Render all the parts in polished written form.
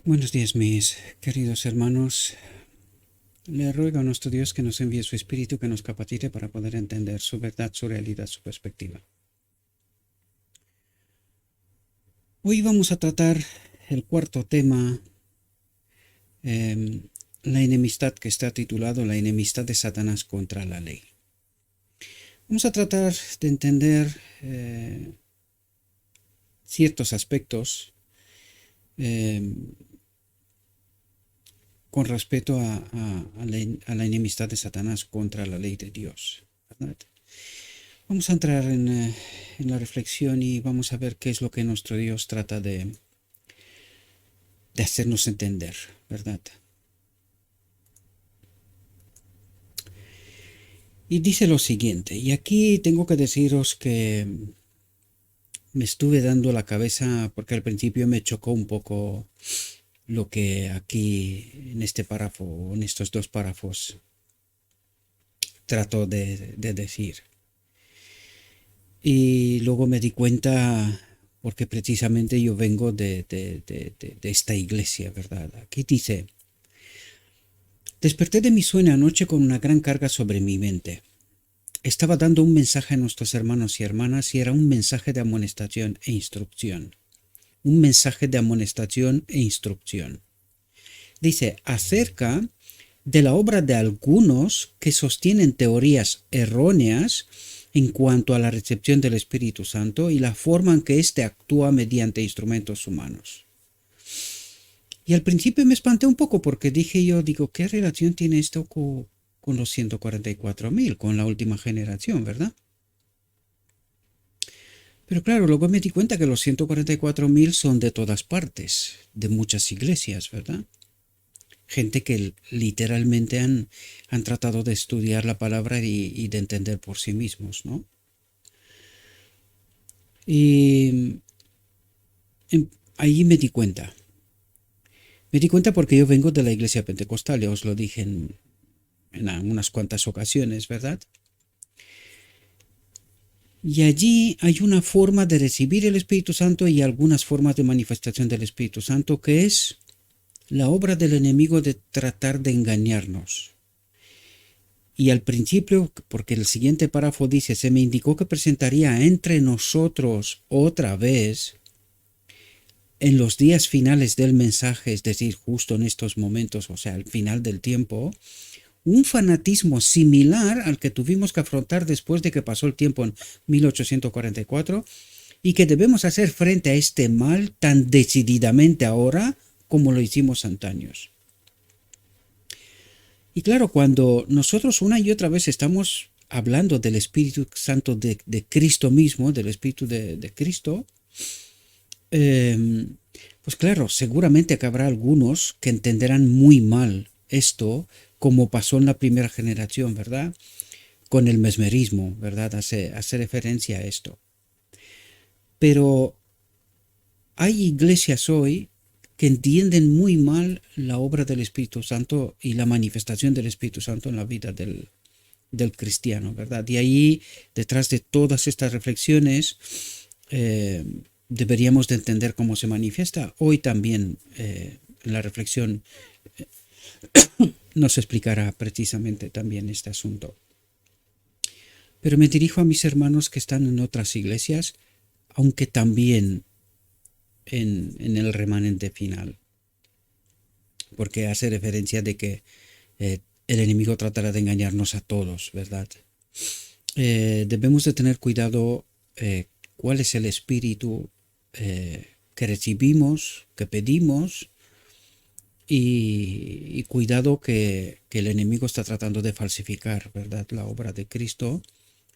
Buenos días, mis queridos hermanos. Le ruego a nuestro Dios que nos envíe su Espíritu, que nos capacite para poder entender su verdad, su realidad, su perspectiva. Hoy vamos a tratar el cuarto tema, la enemistad, que está titulado La enemistad de Satanás contra la ley. Vamos a tratar de entender ciertos aspectos con respecto a la enemistad de Satanás contra la ley de Dios, ¿verdad? Vamos a entrar en la reflexión y vamos a ver qué es lo que nuestro Dios trata de hacernos entender, ¿verdad? Y dice lo siguiente, y aquí tengo que deciros que me estuve dando la cabeza porque al principio me chocó un poco lo que aquí en este párrafo, en estos dos párrafos, trato de decir. Y luego me di cuenta, porque precisamente yo vengo de esta iglesia, ¿verdad? Aquí dice: desperté de mi sueño anoche con una gran carga sobre mi mente. Estaba dando un mensaje a nuestros hermanos y hermanas y era un mensaje de amonestación e instrucción. Un mensaje de amonestación e instrucción. Dice, acerca de la obra de algunos que sostienen teorías erróneas en cuanto a la recepción del Espíritu Santo y la forma en que éste actúa mediante instrumentos humanos. Y al principio me espanté un poco porque digo, ¿qué relación tiene esto con los 144.000, con la última generación, verdad? Pero claro, luego me di cuenta que los 144.000 son de todas partes, de muchas iglesias, ¿verdad? Gente que literalmente han tratado de estudiar la palabra y de entender por sí mismos, ¿no? Y ahí me di cuenta. Me di cuenta porque yo vengo de la iglesia pentecostal, ya os lo dije en unas cuantas ocasiones, ¿verdad? Y allí hay una forma de recibir el Espíritu Santo y algunas formas de manifestación del Espíritu Santo, que es la obra del enemigo de tratar de engañarnos. Y al principio, porque el siguiente párrafo dice, se me indicó que presentaría entre nosotros otra vez en los días finales del mensaje, es decir, justo en estos momentos, o sea, al final del tiempo, un fanatismo similar al que tuvimos que afrontar después de que pasó el tiempo en 1844 y que debemos hacer frente a este mal tan decididamente ahora como lo hicimos antaños. Y claro, cuando nosotros una y otra vez estamos hablando del Espíritu Santo de Cristo mismo, del Espíritu de Cristo, pues claro, seguramente que habrá algunos que entenderán muy mal esto, como pasó en la primera generación, ¿verdad? Con el mesmerismo, ¿verdad? Hace referencia a esto. Pero hay iglesias hoy que entienden muy mal la obra del Espíritu Santo y la manifestación del Espíritu Santo en la vida del cristiano, ¿verdad? Y ahí, detrás de todas estas reflexiones, deberíamos de entender cómo se manifiesta. Hoy también la reflexión nos explicará precisamente también este asunto. Pero me dirijo a mis hermanos que están en otras iglesias, aunque también en el remanente final, porque hace referencia de que el enemigo tratará de engañarnos a todos, ¿verdad? Debemos de tener cuidado cuál es el espíritu que recibimos, que pedimos, y cuidado que el enemigo está tratando de falsificar, ¿verdad? La obra de Cristo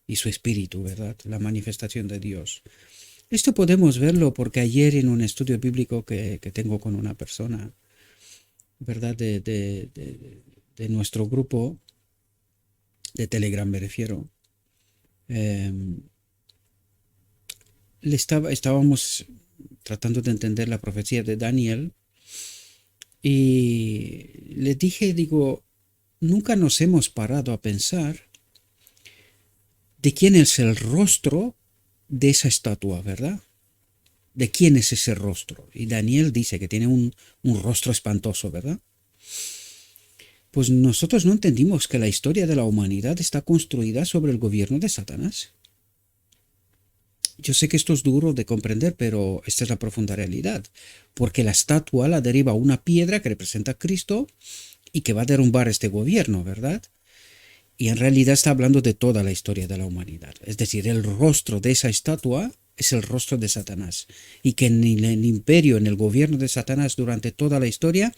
y su espíritu, ¿verdad? La manifestación de Dios. Esto podemos verlo porque ayer en un estudio bíblico que tengo con una persona, ¿verdad? De nuestro grupo de Telegram, me refiero, eh, estábamos tratando de entender la profecía de Daniel y le dije, digo, nunca nos hemos parado a pensar de quién es el rostro de esa estatua, ¿verdad? de quién es ese rostro. Y Daniel dice que tiene un rostro espantoso, ¿verdad? Pues nosotros no entendimos que la historia de la humanidad está construida sobre el gobierno de Satanás. Yo sé que esto es duro de comprender, pero esta es la profunda realidad, porque la estatua la deriva una piedra que representa a Cristo y que va a derrumbar este gobierno, ¿verdad? Y en realidad está hablando de toda la historia de la humanidad. Es decir, el rostro de esa estatua es el rostro de Satanás. Y que en el imperio, en el gobierno de Satanás durante toda la historia,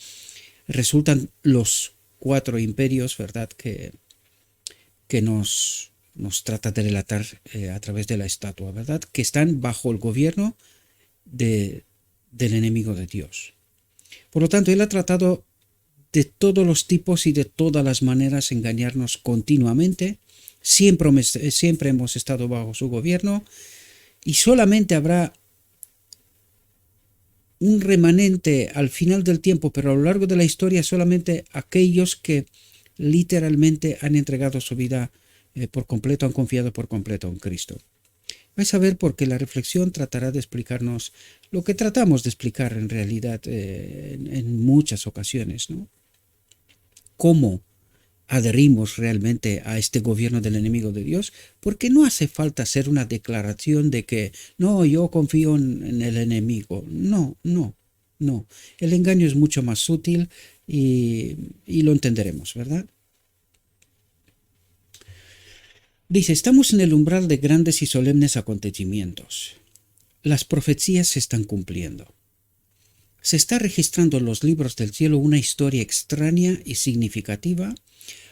resultan los 4 imperios, ¿verdad? Que nos trata de relatar a través de la estatua, ¿verdad? Que están bajo el gobierno del enemigo de Dios. Por lo tanto, él ha tratado de todos los tipos y de todas las maneras engañarnos continuamente. Siempre hemos estado bajo su gobierno y solamente habrá un remanente al final del tiempo, pero a lo largo de la historia solamente aquellos que literalmente han entregado su vida por completo, han confiado por completo en Cristo. Vais a ver porque la reflexión tratará de explicarnos lo que tratamos de explicar en realidad en muchas ocasiones, ¿no? Cómo adherimos realmente a este gobierno del enemigo de Dios, porque no hace falta hacer una declaración de que no, yo confío en el enemigo. No. El engaño es mucho más sutil y lo entenderemos, ¿verdad? Dice, estamos en el umbral de grandes y solemnes acontecimientos. Las profecías se están cumpliendo. Se está registrando en los libros del cielo una historia extraña y significativa,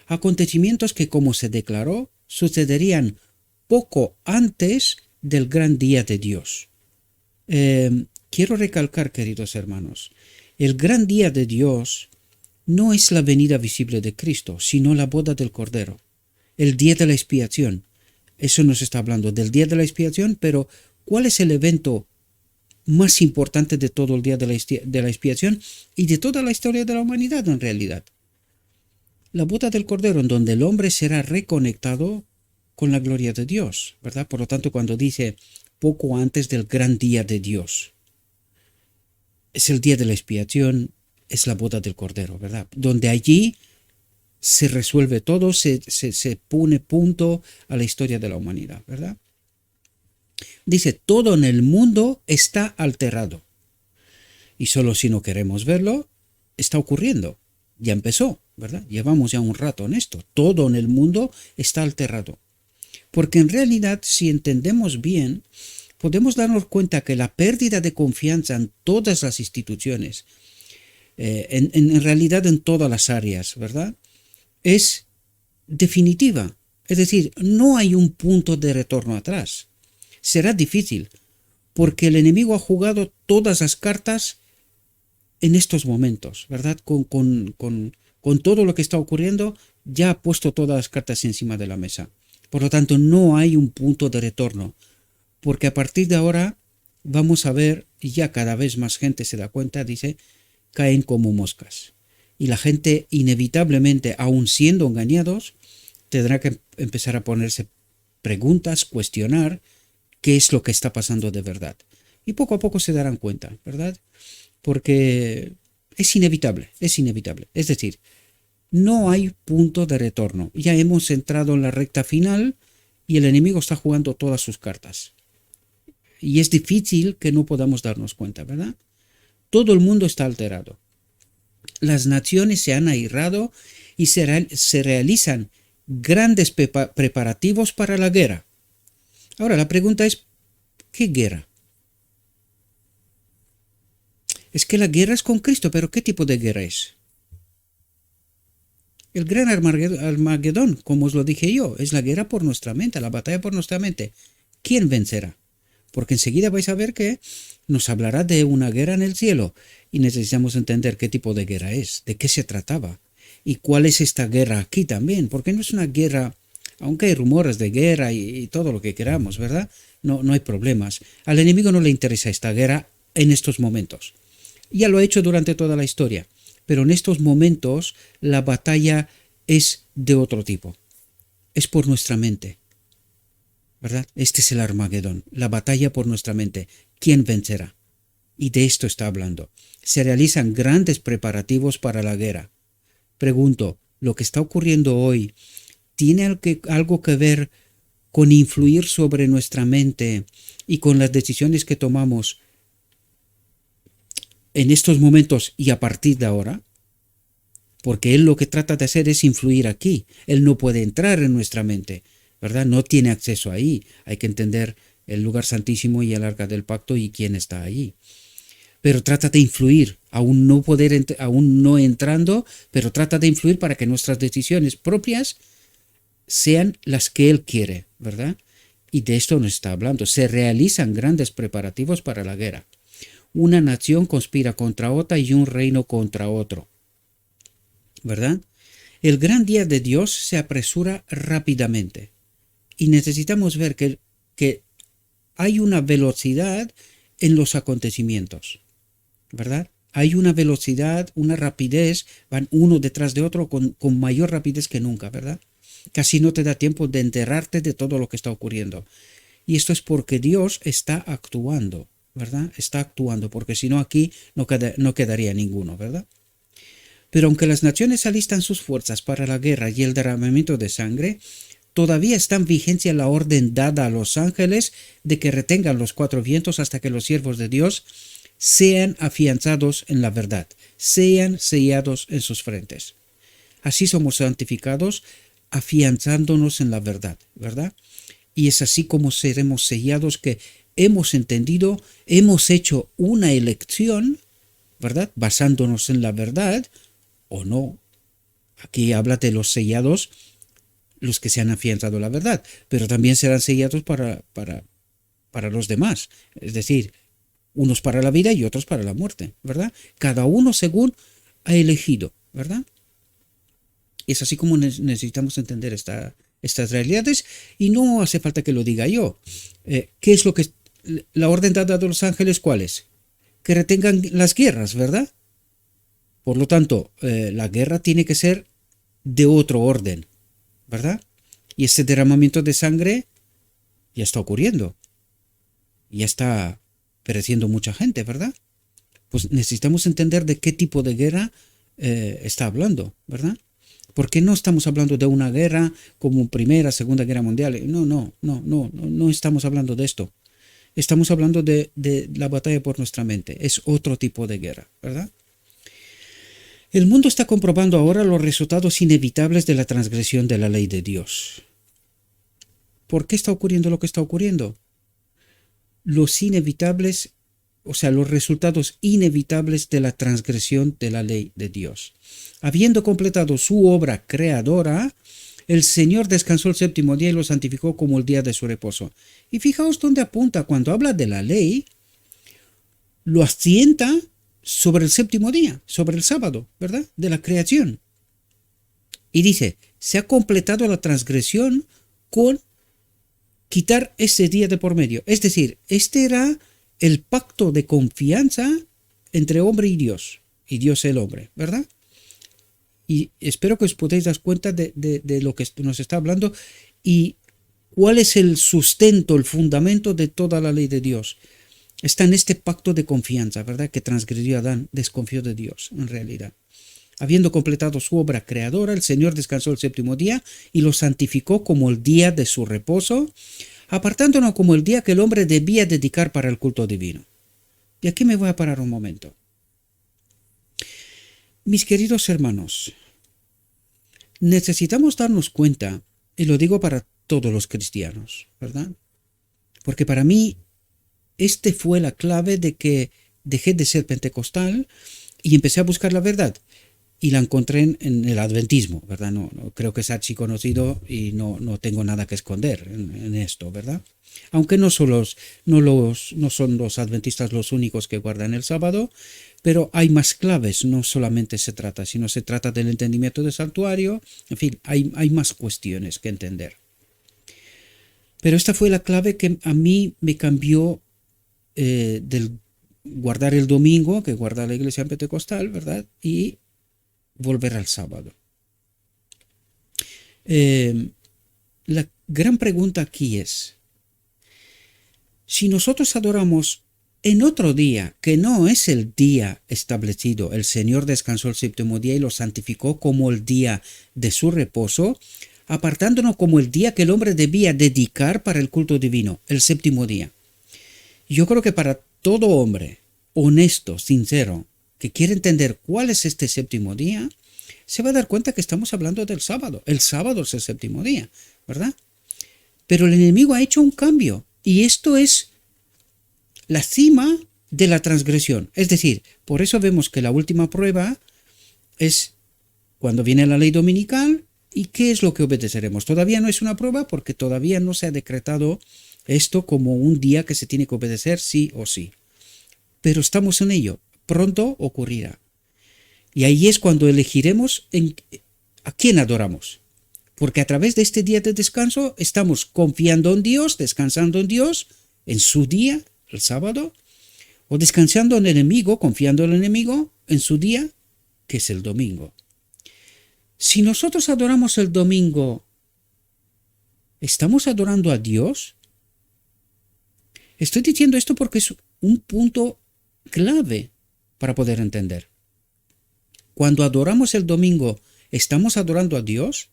acontecimientos que, como se declaró, sucederían poco antes del gran día de Dios. Quiero recalcar, queridos hermanos, el gran día de Dios no es la venida visible de Cristo, sino la boda del Cordero, el día de la expiación. Eso nos está hablando del día de la expiación, pero ¿cuál es el evento más importante de todo el día de la expiación y de toda la historia de la humanidad en realidad? La boda del Cordero, en donde el hombre será reconectado con la gloria de Dios, ¿verdad? Por lo tanto, cuando dice poco antes del gran día de Dios, es el día de la expiación, es la boda del Cordero, ¿verdad? Donde allí se resuelve todo, se pone punto a la historia de la humanidad, ¿verdad? Dice, todo en el mundo está alterado. Y solo si no queremos verlo, está ocurriendo. Ya empezó, ¿verdad? Llevamos ya un rato en esto. Todo en el mundo está alterado. Porque en realidad, si entendemos bien, podemos darnos cuenta que la pérdida de confianza en todas las instituciones, en realidad en todas las áreas, ¿verdad?, es definitiva. Es decir, no hay un punto de retorno atrás. Será difícil, porque el enemigo ha jugado todas las cartas en estos momentos, ¿verdad? Con todo lo que está ocurriendo, ya ha puesto todas las cartas encima de la mesa. Por lo tanto, no hay un punto de retorno, porque a partir de ahora vamos a ver, y ya cada vez más gente se da cuenta, dice, caen como moscas. Y la gente inevitablemente, aun siendo engañados, tendrá que empezar a ponerse preguntas, cuestionar qué es lo que está pasando de verdad. Y poco a poco se darán cuenta, ¿verdad? Porque es inevitable, es inevitable. Es decir, no hay punto de retorno. Ya hemos entrado en la recta final y el enemigo está jugando todas sus cartas. Y es difícil que no podamos darnos cuenta, ¿verdad? Todo el mundo está alterado. Las naciones se han airado y se realizan grandes preparativos para la guerra. Ahora, la pregunta es, ¿qué guerra? Es que la guerra es con Cristo, pero ¿qué tipo de guerra es? El gran Armagedón, como os lo dije yo, es la guerra por nuestra mente, la batalla por nuestra mente. ¿Quién vencerá? Porque enseguida vais a ver que nos hablará de una guerra en el cielo y necesitamos entender qué tipo de guerra es, de qué se trataba y cuál es esta guerra aquí también, porque no es una guerra, aunque hay rumores de guerra y todo lo que queramos, ¿verdad? No hay problemas. Al enemigo no le interesa esta guerra en estos momentos. Ya lo ha hecho durante toda la historia, pero en estos momentos la batalla es de otro tipo. Es por nuestra mente, ¿verdad? Este es el Armagedón, la batalla por nuestra mente. ¿Quién vencerá? Y de esto está hablando. Se realizan grandes preparativos para la guerra. Pregunto, ¿lo que está ocurriendo hoy tiene algo que ver con influir sobre nuestra mente y con las decisiones que tomamos en estos momentos y a partir de ahora? Porque Él lo que trata de hacer es influir aquí. Él no puede entrar en nuestra mente, ¿verdad? No tiene acceso ahí. Hay que entender el lugar santísimo y el arca del pacto y quién está allí. Pero trata de influir, aún no entrando, pero trata de influir para que nuestras decisiones propias sean las que Él quiere, ¿verdad? Y de esto nos está hablando. Se realizan grandes preparativos para la guerra. Una nación conspira contra otra y un reino contra otro, ¿verdad? El gran día de Dios se apresura rápidamente y necesitamos ver que hay una velocidad en los acontecimientos, ¿verdad? Hay una velocidad, una rapidez, van uno detrás de otro con mayor rapidez que nunca, ¿verdad? Casi no te da tiempo de enterarte de todo lo que está ocurriendo. Y esto es porque Dios está actuando, ¿verdad? Está actuando, porque si no aquí no quedaría ninguno, ¿verdad? Pero aunque las naciones alistan sus fuerzas para la guerra y el derramamiento de sangre, todavía está en vigencia la orden dada a los ángeles de que retengan los cuatro vientos hasta que los siervos de Dios sean afianzados en la verdad, sean sellados en sus frentes. Así somos santificados, afianzándonos en la verdad, ¿verdad? Y es así como seremos sellados, que hemos entendido, hemos hecho una elección, ¿verdad? Basándonos en la verdad o no. Aquí habla de los sellados, los que se han afianzado en la verdad, pero también serán sellados para los demás. Es decir, unos para la vida y otros para la muerte, ¿verdad? Cada uno según ha elegido, ¿verdad? Es así como necesitamos entender estas realidades y no hace falta que lo diga yo. ¿Qué es lo que la orden dada a los ángeles? ¿Cuál es? Que retengan las guerras, ¿verdad? Por lo tanto, la guerra tiene que ser de otro orden, ¿verdad? Y ese derramamiento de sangre ya está ocurriendo. Ya está pereciendo mucha gente, ¿verdad? Pues necesitamos entender de qué tipo de guerra está hablando, ¿verdad? Porque no estamos hablando de una guerra como Primera, Segunda Guerra Mundial. No estamos hablando de esto. Estamos hablando de la batalla por nuestra mente. Es otro tipo de guerra, ¿verdad? El mundo está comprobando ahora los resultados inevitables de la transgresión de la ley de Dios. ¿Por qué está ocurriendo lo que está ocurriendo? Los inevitables, o sea, los resultados inevitables de la transgresión de la ley de Dios. Habiendo completado su obra creadora, el Señor descansó el séptimo día y lo santificó como el día de su reposo. Y fijaos dónde apunta cuando habla de la ley, lo asienta sobre el séptimo día, sobre el sábado, ¿verdad? De la creación. Y dice, se ha completado la transgresión con quitar ese día de por medio. Es decir, este era el pacto de confianza entre hombre y Dios el hombre, ¿verdad? Y espero que os podáis dar cuenta de lo que nos está hablando y cuál es el sustento, el fundamento de toda la ley de Dios. Está en este pacto de confianza, ¿verdad? Que transgredió Adán, desconfió de Dios, en realidad. Habiendo completado su obra creadora, el Señor descansó el séptimo día y lo santificó como el día de su reposo, apartándolo como el día que el hombre debía dedicar para el culto divino. Y aquí me voy a parar un momento. Mis queridos hermanos, necesitamos darnos cuenta, y lo digo para todos los cristianos, ¿verdad? Porque para mí, fue la clave de que dejé de ser pentecostal y empecé a buscar la verdad. Y la encontré en el adventismo, ¿verdad? No creo que es archiconocido y no tengo nada que esconder en esto, ¿verdad? Aunque no son los adventistas los únicos que guardan el sábado, pero hay más claves, no solamente se trata, sino se trata del entendimiento del santuario, en fin, hay más cuestiones que entender. Pero esta fue la clave que a mí me cambió del guardar el domingo, que guarda la iglesia pentecostal, ¿verdad? Y volver al sábado. La gran pregunta aquí es, si nosotros adoramos En otro día, que no es el día establecido, el Señor descansó el séptimo día y lo santificó como el día de su reposo, apartándonos como el día que el hombre debía dedicar para el culto divino, el séptimo día. Yo creo que para todo hombre honesto, sincero, que quiere entender cuál es este séptimo día, se va a dar cuenta que estamos hablando del sábado. El sábado es el séptimo día, ¿verdad? Pero el enemigo ha hecho un cambio y esto es la cima de la transgresión. Es decir, por eso vemos que la última prueba es cuando viene la ley dominical y qué es lo que obedeceremos. Todavía no es una prueba porque todavía no se ha decretado esto como un día que se tiene que obedecer sí o sí. Pero estamos en ello. Pronto ocurrirá. Y ahí es cuando elegiremos a quién adoramos. Porque a través de este día de descanso estamos confiando en Dios, descansando en Dios, en su día, el sábado, o descansando en el enemigo, confiando en el enemigo, en su día, que es el domingo. Si nosotros adoramos el domingo, ¿estamos adorando a Dios? Estoy diciendo esto porque es un punto clave para poder entender. Cuando adoramos el domingo, ¿estamos adorando a Dios?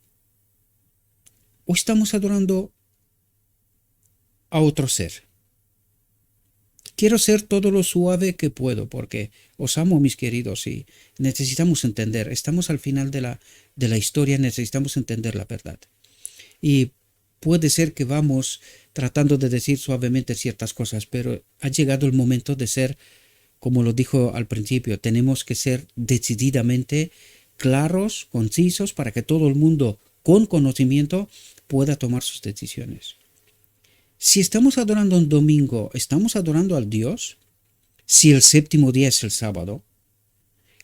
¿O estamos adorando a otro ser? Quiero ser todo lo suave que puedo porque os amo, mis queridos, y necesitamos entender. Estamos al final de la historia, necesitamos entender la verdad. Y puede ser que vamos tratando de decir suavemente ciertas cosas, pero ha llegado el momento de ser, como lo dijo al principio, tenemos que ser decididamente claros, concisos, para que todo el mundo con conocimiento pueda tomar sus decisiones. Si estamos adorando un domingo, ¿estamos adorando al Dios? Si el séptimo día es el sábado,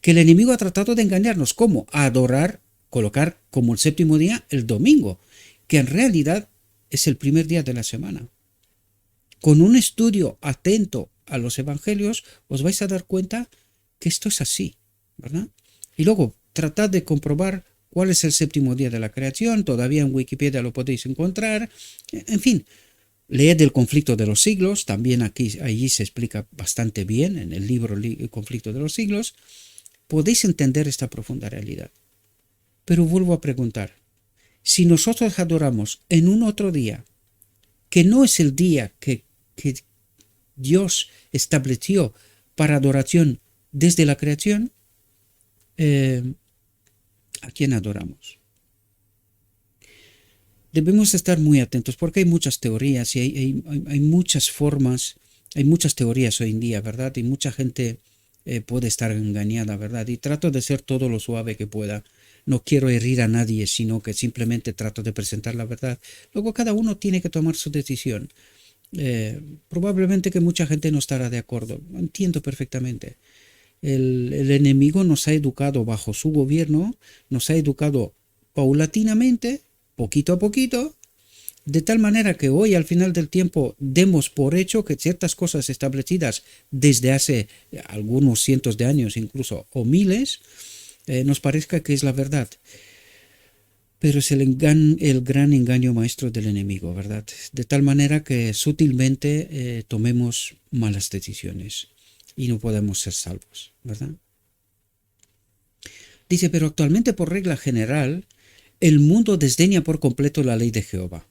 que el enemigo ha tratado de engañarnos. ¿Cómo? A adorar, colocar como el séptimo día el domingo, que en realidad es el primer día de la semana. Con un estudio atento a los evangelios, os vais a dar cuenta que esto es así, ¿verdad? Y luego, tratad de comprobar cuál es el séptimo día de la creación. Todavía en Wikipedia lo podéis encontrar. En fin, leed el conflicto de los siglos, también allí se explica bastante bien en el libro El conflicto de los siglos. Podéis entender esta profunda realidad. Pero vuelvo a preguntar, si nosotros adoramos en un otro día, que no es el día que Dios estableció para adoración desde la creación, ¿a quién adoramos? Debemos estar muy atentos porque hay muchas teorías y hay muchas formas, hay muchas teorías hoy en día, ¿verdad? Y mucha gente puede estar engañada, ¿verdad? Y trato de ser todo lo suave que pueda. No quiero herir a nadie, sino que simplemente trato de presentar la verdad. Luego cada uno tiene que tomar su decisión. Probablemente que mucha gente no estará de acuerdo. Entiendo perfectamente. El enemigo nos ha educado bajo su gobierno, nos ha educado paulatinamente, poquito a poquito, de tal manera que hoy al final del tiempo demos por hecho que ciertas cosas establecidas desde hace algunos cientos de años incluso o miles, nos parezca que es la verdad. Pero es el gran engaño maestro del enemigo, ¿verdad? De tal manera que sutilmente tomemos malas decisiones y no podemos ser salvos, ¿verdad? Dice, pero actualmente por regla general, el mundo desdeña por completo la ley de Jehová.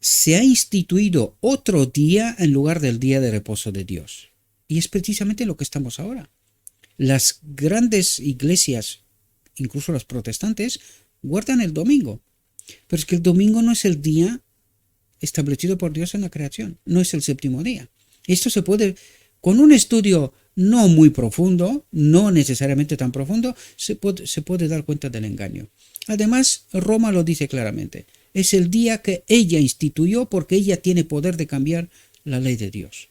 Se ha instituido otro día en lugar del día de reposo de Dios. Y es precisamente lo que estamos ahora. Las grandes iglesias, incluso las protestantes, guardan el domingo. Pero es que el domingo no es el día establecido por Dios en la creación. No es el séptimo día. Esto se puede, con un estudio no muy profundo, no necesariamente tan profundo, se puede dar cuenta del engaño. Además, Roma lo dice claramente. Es el día que ella instituyó porque ella tiene poder de cambiar la ley de Dios.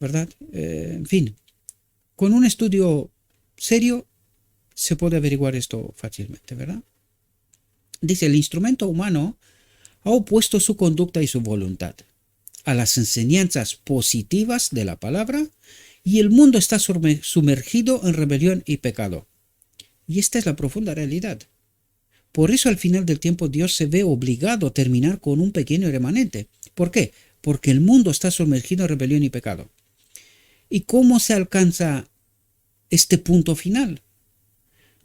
¿Verdad? En fin, con un estudio serio se puede averiguar esto fácilmente, ¿verdad? Dice, el instrumento humano ha opuesto su conducta y su voluntad a las enseñanzas positivas de la palabra y el mundo está sumergido en rebelión y pecado. Y esta es la profunda realidad. Por eso al final del tiempo Dios se ve obligado a terminar con un pequeño remanente. ¿Por qué? Porque el mundo está sumergido en rebelión y pecado. ¿Y cómo se alcanza este punto final?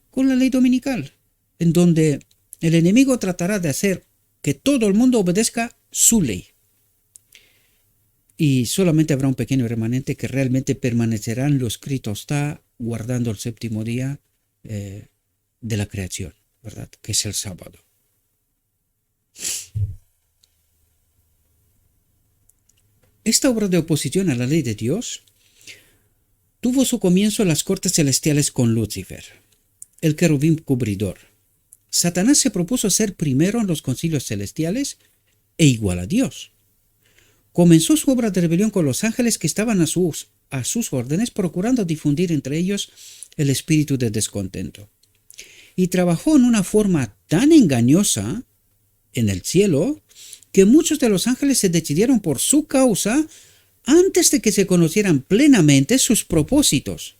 Con la ley dominical, en donde el enemigo tratará de hacer que todo el mundo obedezca su ley. Y solamente habrá un pequeño remanente que realmente permanecerá en lo escrito está, guardando el séptimo día de la creación, ¿verdad? Que es el sábado. Esta obra de oposición a la ley de Dios tuvo su comienzo en las cortes celestiales con Lucifer, el querubín cubridor. Satanás se propuso ser primero en los concilios celestiales e igual a Dios. Comenzó su obra de rebelión con los ángeles que estaban a sus órdenes, procurando difundir entre ellos el espíritu de descontento. Y trabajó en una forma tan engañosa en el cielo que muchos de los ángeles se decidieron por su causa antes de que se conocieran plenamente sus propósitos.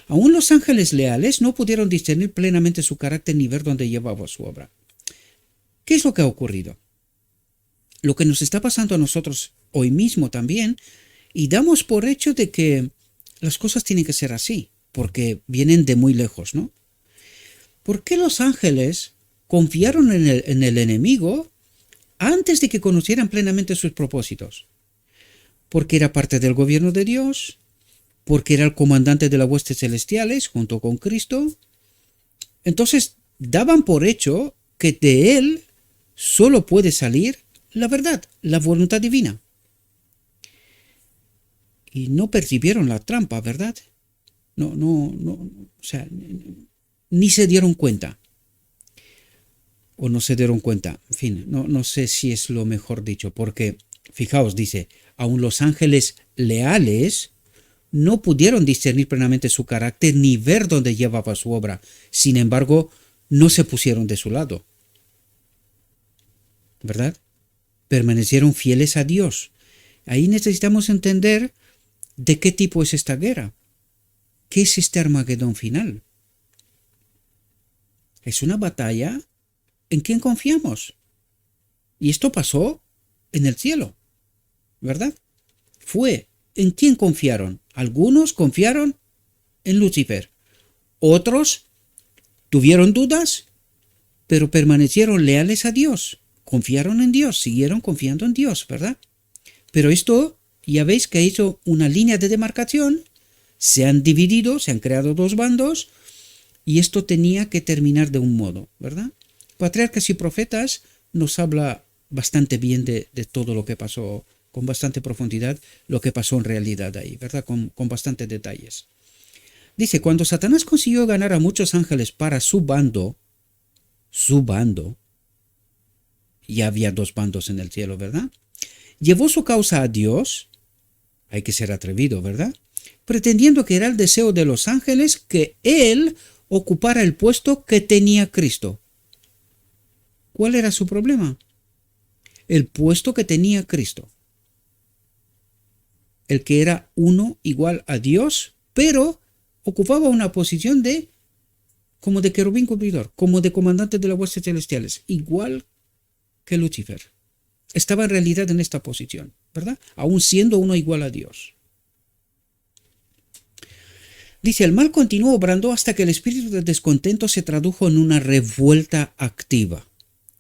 Aún los ángeles leales no pudieron discernir plenamente su carácter ni ver dónde llevaba su obra. ¿Qué es lo que ha ocurrido? Lo que nos está pasando a nosotros hoy mismo también, y damos por hecho de que las cosas tienen que ser así, porque vienen de muy lejos, ¿no? ¿Por qué los ángeles confiaron en el enemigo antes de que conocieran plenamente sus propósitos? Porque era parte del gobierno de Dios, porque era el comandante de las huestes celestiales junto con Cristo. Entonces daban por hecho que de él solo puede salir la verdad, la voluntad divina. Y no percibieron la trampa, ¿verdad? No, o sea, ni se dieron cuenta. O no se dieron cuenta. En fin, no sé si es lo mejor dicho, porque, fijaos, dice, aun los ángeles leales no pudieron discernir plenamente su carácter ni ver dónde llevaba su obra. Sin embargo, no se pusieron de su lado. ¿Verdad? Permanecieron fieles a Dios. Ahí necesitamos entender de qué tipo es esta guerra. ¿Qué es este Armagedón final? Es una batalla en quien confiamos. Y esto pasó en el cielo, ¿verdad? Fue en quién confiaron. Algunos confiaron en Lucifer. Otros tuvieron dudas, pero permanecieron leales a Dios. Confiaron en Dios, siguieron confiando en Dios, ¿verdad? Pero esto, ya veis que hizo una línea de demarcación, se han dividido, se han creado dos bandos, y esto tenía que terminar de un modo, ¿verdad? Patriarcas y Profetas nos habla bastante bien de todo lo que pasó, con bastante profundidad, lo que pasó en realidad ahí, ¿verdad? Con bastantes detalles. Dice, cuando Satanás consiguió ganar a muchos ángeles para su bando, ya había dos bandos en el cielo, ¿verdad? Llevó su causa a Dios, hay que ser atrevido, ¿verdad? Pretendiendo que era el deseo de los ángeles que él ocupara el puesto que tenía Cristo. ¿Cuál era su problema? El puesto que tenía Cristo. El que era uno igual a Dios, pero ocupaba una posición como de querubín cubridor, como de comandante de las huestes celestiales, igual que Lucifer. Estaba en realidad en esta posición, ¿verdad? Aún siendo uno igual a Dios. Dice, el mal continuó obrando hasta que el espíritu de descontento se tradujo en una revuelta activa.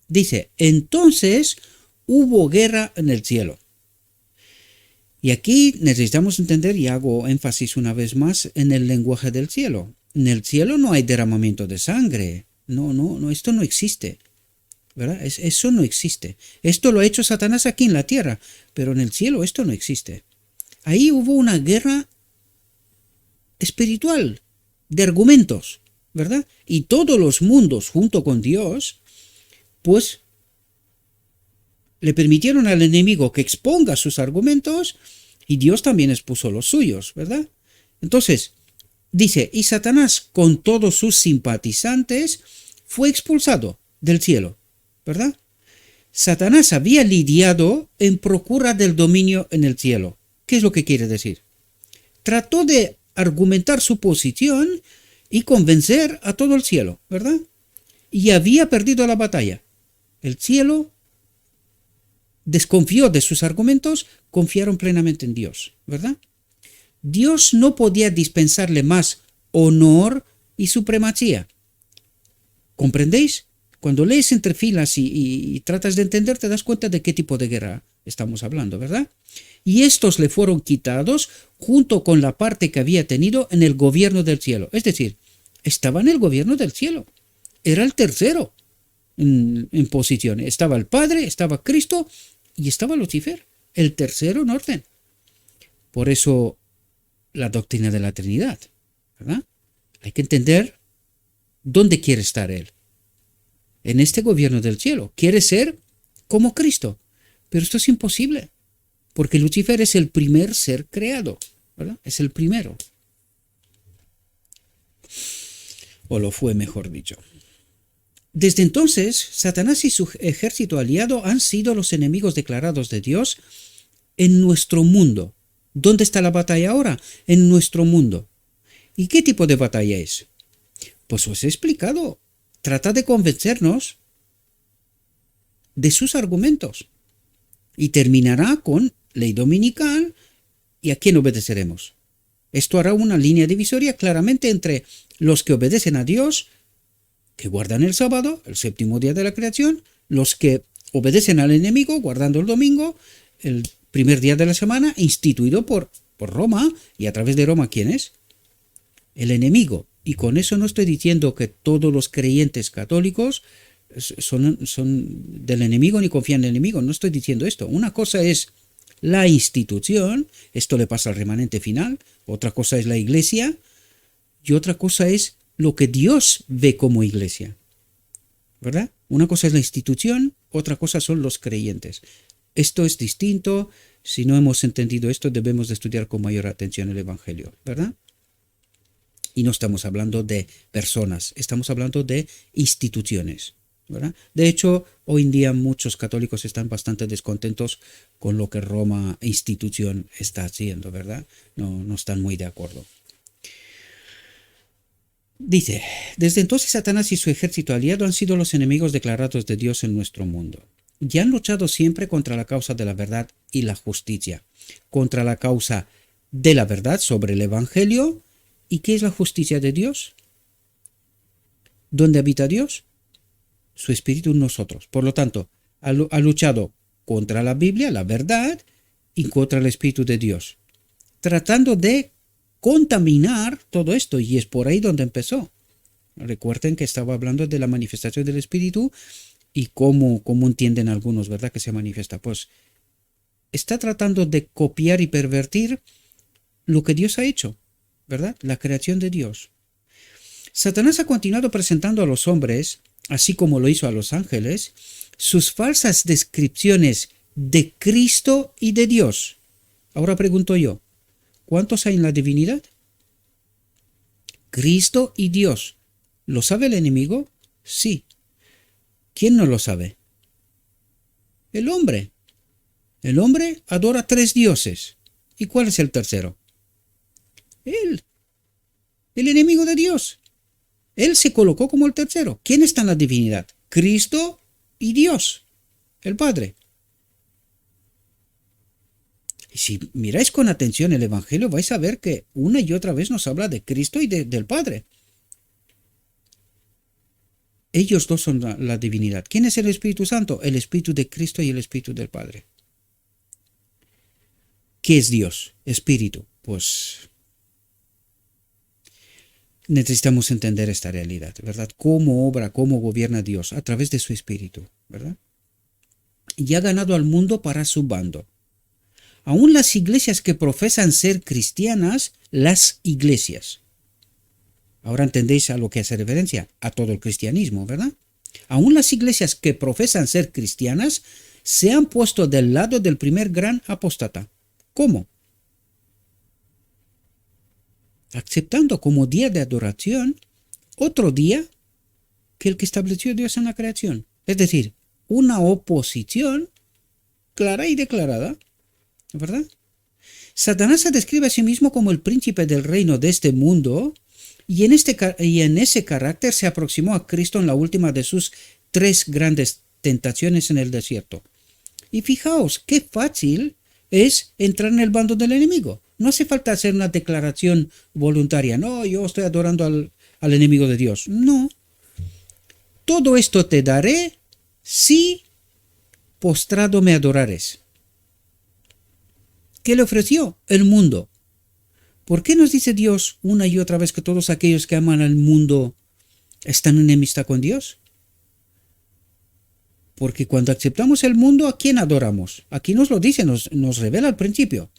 Dice, entonces hubo guerra en el cielo. Y aquí necesitamos entender, y hago énfasis una vez más, en el lenguaje del cielo. En el cielo no hay derramamiento de sangre. No, esto no existe. ¿Verdad? Eso no existe. Esto lo ha hecho Satanás aquí en la tierra, pero en el cielo esto no existe. Ahí hubo una guerra espiritual, de argumentos, ¿verdad? Y todos los mundos junto con Dios, pues le permitieron al enemigo que exponga sus argumentos y Dios también expuso los suyos, ¿verdad? Entonces, dice, y Satanás con todos sus simpatizantes fue expulsado del cielo, ¿verdad? Satanás había lidiado en procura del dominio en el cielo. ¿Qué es lo que quiere decir? Trató de argumentar su posición y convencer a todo el cielo, ¿verdad? Y había perdido la batalla. El cielo desconfió de sus argumentos, confiaron plenamente en Dios, ¿verdad? Dios no podía dispensarle más honor y supremacía. ¿Comprendéis? Cuando lees entre filas y tratas de entender, te das cuenta de qué tipo de guerra estamos hablando, ¿verdad? Y estos le fueron quitados junto con la parte que había tenido en el gobierno del cielo. Es decir, estaba en el gobierno del cielo. Era el tercero en posición. Estaba el Padre, estaba Cristo y estaba Lucifer, el tercero en orden. Por eso la doctrina de la Trinidad, ¿verdad? Hay que entender dónde quiere estar Él. En este gobierno del cielo. Quiere ser como Cristo. Pero esto es imposible. Porque Lucifer es el primer ser creado, ¿verdad? Es el primero. O lo fue, mejor dicho. Desde entonces, Satanás y su ejército aliado han sido los enemigos declarados de Dios en nuestro mundo. ¿Dónde está la batalla ahora? En nuestro mundo. ¿Y qué tipo de batalla es? Pues os he explicado. Trata de convencernos de sus argumentos. Y terminará con ley dominical y a quién obedeceremos. Esto hará una línea divisoria claramente entre los que obedecen a Dios, que guardan el sábado, el séptimo día de la creación, los que obedecen al enemigo, guardando el domingo, el primer día de la semana, instituido por Roma, y a través de Roma, ¿quién es? El enemigo. Y con eso no estoy diciendo que todos los creyentes católicos son del enemigo ni confían en el enemigo, no estoy diciendo esto. Una cosa es la institución, esto le pasa al remanente final, otra cosa es la iglesia y otra cosa es lo que Dios ve como iglesia, ¿verdad? Una cosa es la institución, otra cosa son los creyentes. Esto es distinto. Si no hemos entendido esto, debemos de estudiar con mayor atención el Evangelio, ¿verdad? Y no estamos hablando de personas, estamos hablando de instituciones, ¿verdad? De hecho, hoy en día muchos católicos están bastante descontentos con lo que Roma institución está haciendo, ¿verdad? No están muy de acuerdo. Dice, desde entonces Satanás y su ejército aliado han sido los enemigos declarados de Dios en nuestro mundo. Y han luchado siempre contra la causa de la verdad y la justicia, contra la causa de la verdad sobre el Evangelio. ¿Y qué es la justicia de Dios? ¿Dónde habita Dios? Su espíritu en nosotros. Por lo tanto, ha luchado contra la Biblia, la verdad, y contra el espíritu de Dios, tratando de contaminar todo esto, y es por ahí donde empezó. Recuerden que estaba hablando de la manifestación del espíritu y cómo entienden algunos, ¿verdad?, que se manifiesta. Pues está tratando de copiar y pervertir lo que Dios ha hecho, ¿verdad? La creación de Dios. Satanás ha continuado presentando a los hombres, así como lo hizo a los ángeles, sus falsas descripciones de Cristo y de Dios. Ahora pregunto yo, ¿cuántos hay en la divinidad? Cristo y Dios. ¿Lo sabe el enemigo? Sí. ¿Quién no lo sabe? El hombre. El hombre adora 3 dioses. ¿Y cuál es el tercero? Él. El enemigo de Dios. Él se colocó como el tercero. ¿Quién está en la divinidad? Cristo y Dios, el Padre. Y si miráis con atención el Evangelio, vais a ver que una y otra vez nos habla de Cristo y del Padre. Ellos dos son la divinidad. ¿Quién es el Espíritu Santo? El Espíritu de Cristo y el Espíritu del Padre. ¿Qué es Dios? Espíritu. Pues necesitamos entender esta realidad, ¿verdad? Cómo obra, cómo gobierna Dios a través de su Espíritu, ¿verdad? Y ha ganado al mundo para su bando. Aún las iglesias que profesan ser cristianas, las iglesias. Ahora entendéis a lo que hace referencia, a todo el cristianismo, ¿verdad? Aún las iglesias que profesan ser cristianas se han puesto del lado del primer gran apóstata. ¿Cómo? Aceptando como día de adoración otro día que el que estableció Dios en la creación. Es decir, una oposición clara y declarada, ¿verdad? Satanás se describe a sí mismo como el príncipe del reino de este mundo y en ese carácter se aproximó a Cristo en la última de sus 3 grandes tentaciones en el desierto. Y fijaos, qué fácil es entrar en el bando del enemigo. No hace falta hacer una declaración voluntaria. No, yo estoy adorando al enemigo de Dios. No. Todo esto te daré si postrado me adorares. ¿Qué le ofreció? El mundo. ¿Por qué nos dice Dios una y otra vez que todos aquellos que aman al mundo están en enemistad con Dios? Porque cuando aceptamos el mundo, ¿a quién adoramos? Aquí nos lo dice, nos revela al principio.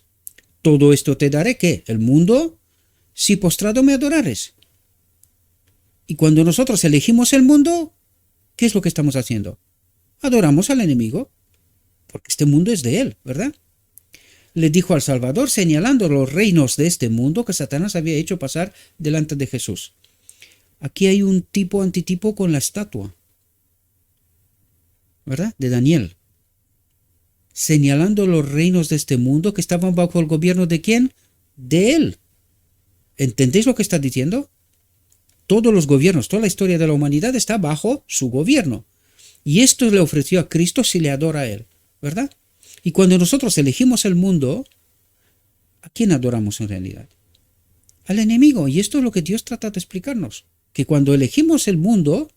Todo esto te daré, ¿qué? El mundo, si postrado me adorares. Y cuando nosotros elegimos el mundo, ¿qué es lo que estamos haciendo? Adoramos al enemigo, porque este mundo es de él, ¿verdad? Le dijo al Salvador, señalando los reinos de este mundo que Satanás había hecho pasar delante de Jesús. Aquí hay un tipo antitipo con la estatua, ¿verdad? De Daniel. Señalando los reinos de este mundo que estaban bajo el gobierno ¿de quién? De él. ¿Entendéis lo que está diciendo? Todos los gobiernos, toda la historia de la humanidad está bajo su gobierno. Y esto le ofreció a Cristo si le adora a él, ¿verdad? Y cuando nosotros elegimos el mundo, ¿a quién adoramos en realidad? Al enemigo. Y esto es lo que Dios trata de explicarnos. Que cuando elegimos el mundo,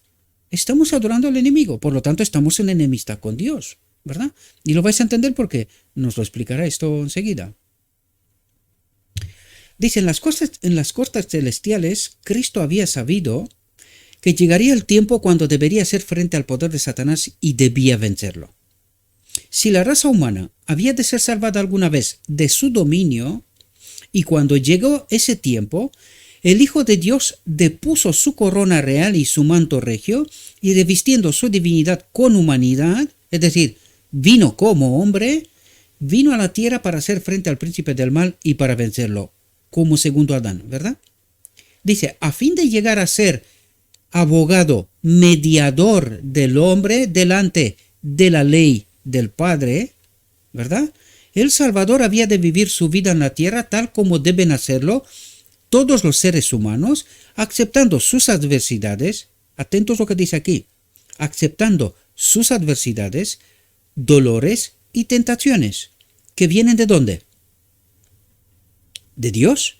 estamos adorando al enemigo. Por lo tanto, estamos en enemistad con Dios, ¿verdad? Y lo vais a entender porque nos lo explicará esto enseguida. Dice, en las cortes celestiales, Cristo había sabido que llegaría el tiempo cuando debería hacer frente al poder de Satanás y debía vencerlo. Si la raza humana había de ser salvada alguna vez de su dominio, y cuando llegó ese tiempo, el Hijo de Dios depuso su corona real y su manto regio, y revistiendo su divinidad con humanidad, es decir, vino como hombre, vino a la tierra para hacer frente al príncipe del mal y para vencerlo, como segundo Adán, ¿verdad? Dice, a fin de llegar a ser abogado, mediador del hombre delante de la ley del Padre, ¿verdad? El Salvador había de vivir su vida en la tierra tal como deben hacerlo todos los seres humanos, aceptando sus adversidades, atentos a lo que dice aquí, aceptando sus adversidades, dolores y tentaciones, que vienen ¿de dónde? ¿De Dios?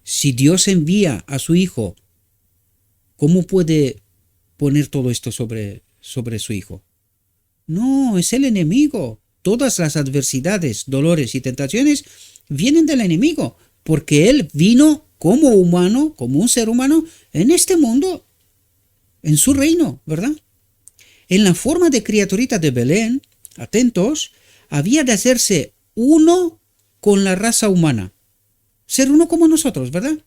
Si Dios envía a su Hijo, ¿cómo puede poner todo esto sobre su Hijo? No, es el enemigo. Todas las adversidades, dolores y tentaciones vienen del enemigo, porque Él vino como humano, como un ser humano, en este mundo, en su reino, ¿verdad? En la forma de criaturita de Belén, atentos, había de hacerse uno con la raza humana. Ser uno como nosotros, ¿verdad?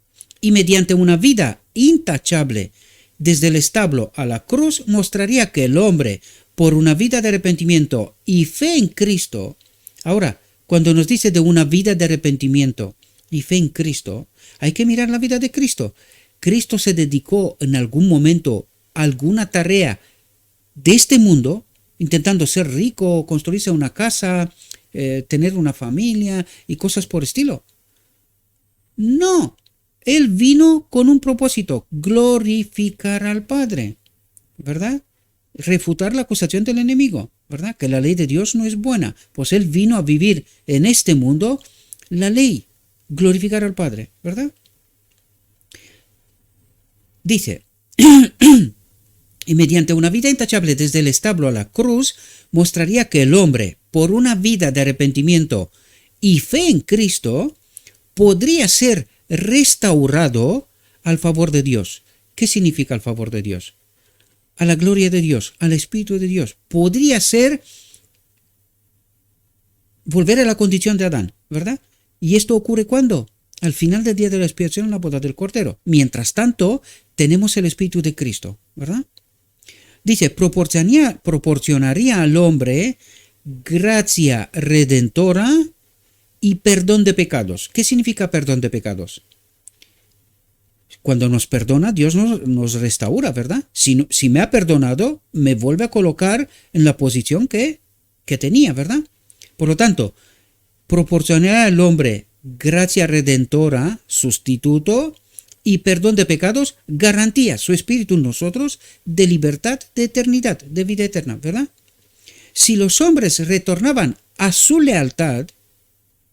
Y mediante una vida intachable, desde el establo a la cruz, mostraría que el hombre, por una vida de arrepentimiento y fe en Cristo, ahora, cuando nos dice de una vida de arrepentimiento y fe en Cristo, hay que mirar la vida de Cristo. Cristo se dedicó en algún momento a alguna tarea de este mundo, intentando ser rico, construirse una casa, tener una familia y cosas por estilo. No, Él vino con un propósito, glorificar al Padre, ¿verdad? Refutar la acusación del enemigo, ¿verdad? Que la ley de Dios no es buena. Pues Él vino a vivir en este mundo la ley, glorificar al Padre, ¿verdad? Dice, y mediante una vida intachable desde el establo a la cruz, mostraría que el hombre, por una vida de arrepentimiento y fe en Cristo, podría ser restaurado al favor de Dios. ¿Qué significa el favor de Dios? A la gloria de Dios, al Espíritu de Dios. Podría ser volver a la condición de Adán, ¿verdad? ¿Y esto ocurre cuándo? Al final del día de la expiación en la boda del Cordero. Mientras tanto, tenemos el Espíritu de Cristo, ¿verdad? Dice, proporcionaría al hombre gracia redentora y perdón de pecados. ¿Qué significa perdón de pecados? Cuando nos perdona, Dios nos restaura, ¿verdad? Si me ha perdonado, me vuelve a colocar en la posición que tenía, ¿verdad? Por lo tanto, proporcionará al hombre gracia redentora, sustituto, y perdón de pecados, garantía su espíritu en nosotros de libertad, de eternidad, de vida eterna, ¿verdad? Si los hombres retornaban a su lealtad,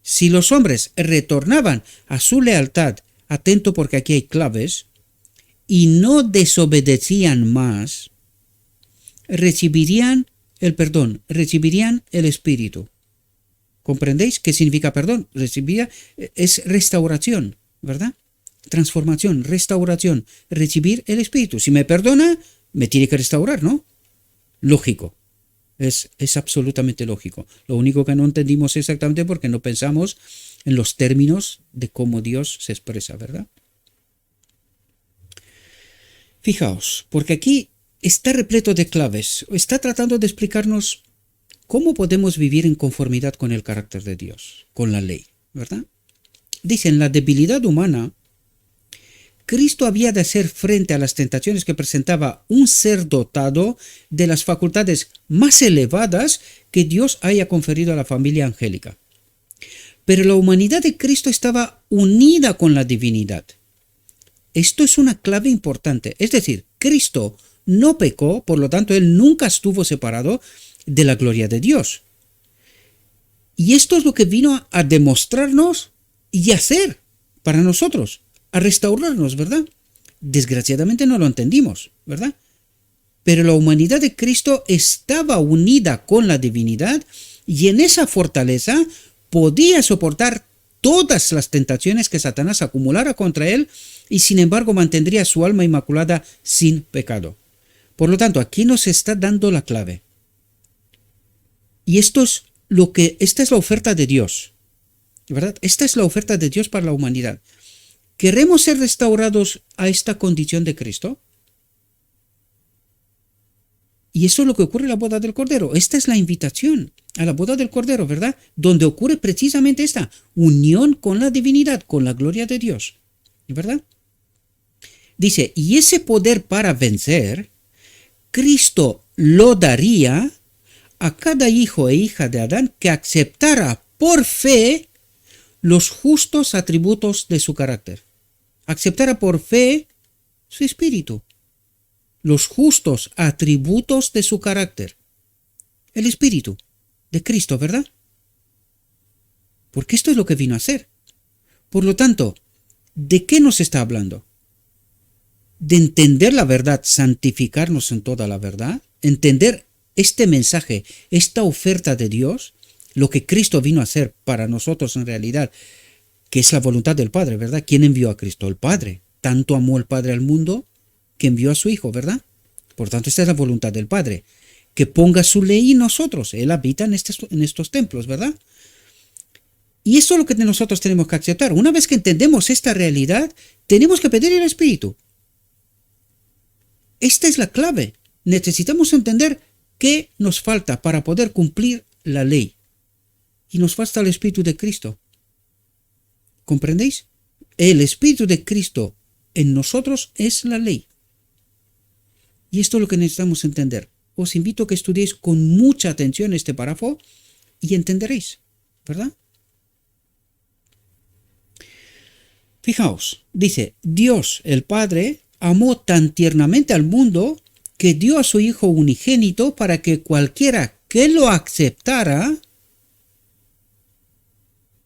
Si los hombres retornaban a su lealtad, atento porque aquí hay claves, y no desobedecían más, recibirían el perdón, recibirían el Espíritu. ¿Comprendéis qué significa perdón? Recibir es restauración, ¿verdad? Transformación, restauración, recibir el Espíritu. Si me perdona, me tiene que restaurar, ¿no? Lógico. Es absolutamente lógico. Lo único que no entendimos exactamente porque no pensamos en los términos de cómo Dios se expresa, ¿verdad? Fijaos, porque aquí está repleto de claves. Está tratando de explicarnos cómo podemos vivir en conformidad con el carácter de Dios, con la ley, ¿verdad? Dice, en la debilidad humana, Cristo había de hacer frente a las tentaciones que presentaba un ser dotado de las facultades más elevadas que Dios haya conferido a la familia angélica. Pero la humanidad de Cristo estaba unida con la divinidad. Esto es una clave importante. Es decir, Cristo no pecó, por lo tanto, Él nunca estuvo separado de la gloria de Dios. Y esto es lo que vino a demostrarnos y hacer para nosotros, a restaurarnos, ¿verdad? Desgraciadamente no lo entendimos, ¿verdad? Pero la humanidad de Cristo estaba unida con la divinidad y en esa fortaleza podía soportar todas las tentaciones que Satanás acumulara contra él y sin embargo mantendría su alma inmaculada sin pecado. Por lo tanto, aquí nos está dando la clave. Y esta es la oferta de Dios, ¿verdad? Esta es la oferta de Dios para la humanidad. ¿Queremos ser restaurados a esta condición de Cristo? Y eso es lo que ocurre en la boda del Cordero. Esta es la invitación a la boda del Cordero, ¿verdad? Donde ocurre precisamente esta unión con la divinidad, con la gloria de Dios, ¿verdad? Dice, y ese poder para vencer, Cristo lo daría a cada hijo e hija de Adán que aceptara por fe los justos atributos de su carácter. Aceptara por fe su espíritu. Los justos atributos de su carácter. El espíritu de Cristo, ¿verdad? Porque esto es lo que vino a hacer. Por lo tanto, ¿de qué nos está hablando? De entender la verdad, santificarnos en toda la verdad, entender este mensaje, esta oferta de Dios, lo que Cristo vino a hacer para nosotros en realidad, que es la voluntad del Padre, ¿verdad? ¿Quién envió a Cristo? El Padre. Tanto amó el Padre al mundo que envió a su Hijo, ¿verdad? Por tanto, esta es la voluntad del Padre, que ponga su ley en nosotros. Él habita en estos templos, ¿verdad? Y esto es lo que nosotros tenemos que aceptar. Una vez que entendemos esta realidad, tenemos que pedir el Espíritu. Esta es la clave. Necesitamos entender qué nos falta para poder cumplir la ley. Y nos falta el Espíritu de Cristo. ¿Comprendéis? El Espíritu de Cristo en nosotros es la ley. Y esto es lo que necesitamos entender. Os invito a que estudiéis con mucha atención este párrafo y entenderéis, ¿verdad? Fijaos, dice, Dios el Padre amó tan tiernamente al mundo que dio a su Hijo unigénito para que cualquiera que lo aceptara,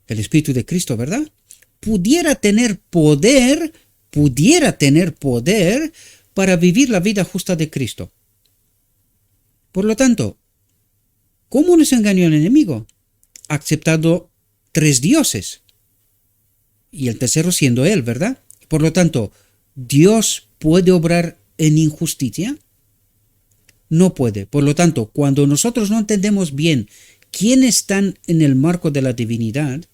el Espíritu de Cristo, ¿verdad? Pudiera tener poder para vivir la vida justa de Cristo. Por lo tanto, ¿cómo nos engañó el enemigo? Aceptando 3 dioses. Y el tercero siendo él, ¿verdad? Por lo tanto, ¿Dios puede obrar en injusticia? No puede. Por lo tanto, cuando nosotros no entendemos bien quiénes están en el marco de la divinidad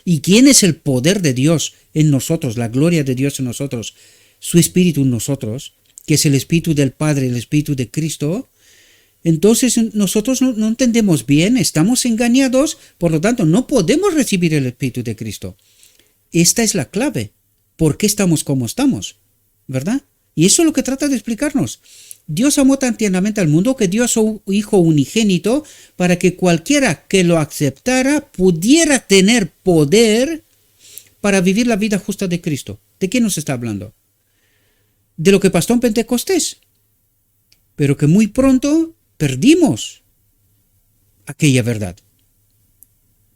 y quién es el poder de Dios en nosotros, la gloria de Dios en nosotros, su Espíritu en nosotros, que es el Espíritu del Padre, el Espíritu de Cristo, entonces nosotros no entendemos bien, estamos engañados, por lo tanto no podemos recibir el Espíritu de Cristo. Esta es la clave. ¿Por qué estamos como estamos? ¿Verdad? Y eso es lo que trata de explicarnos. Dios amó tan tiernamente al mundo que dio a su Hijo unigénito para que cualquiera que lo aceptara pudiera tener poder para vivir la vida justa de Cristo. ¿De qué nos está hablando? De lo que pasó en Pentecostés. Pero que muy pronto perdimos aquella verdad.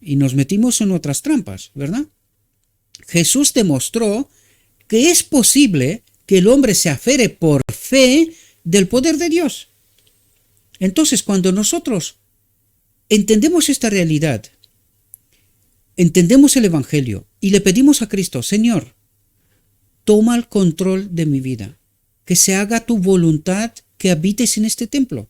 y nos metimos en otras trampas, ¿verdad? Jesús demostró que es posible que el hombre se aferre por fe del poder de Dios. Entonces, cuando nosotros entendemos esta realidad, entendemos el Evangelio y le pedimos a Cristo, Señor, toma el control de mi vida, que se haga tu voluntad, que habites en este templo.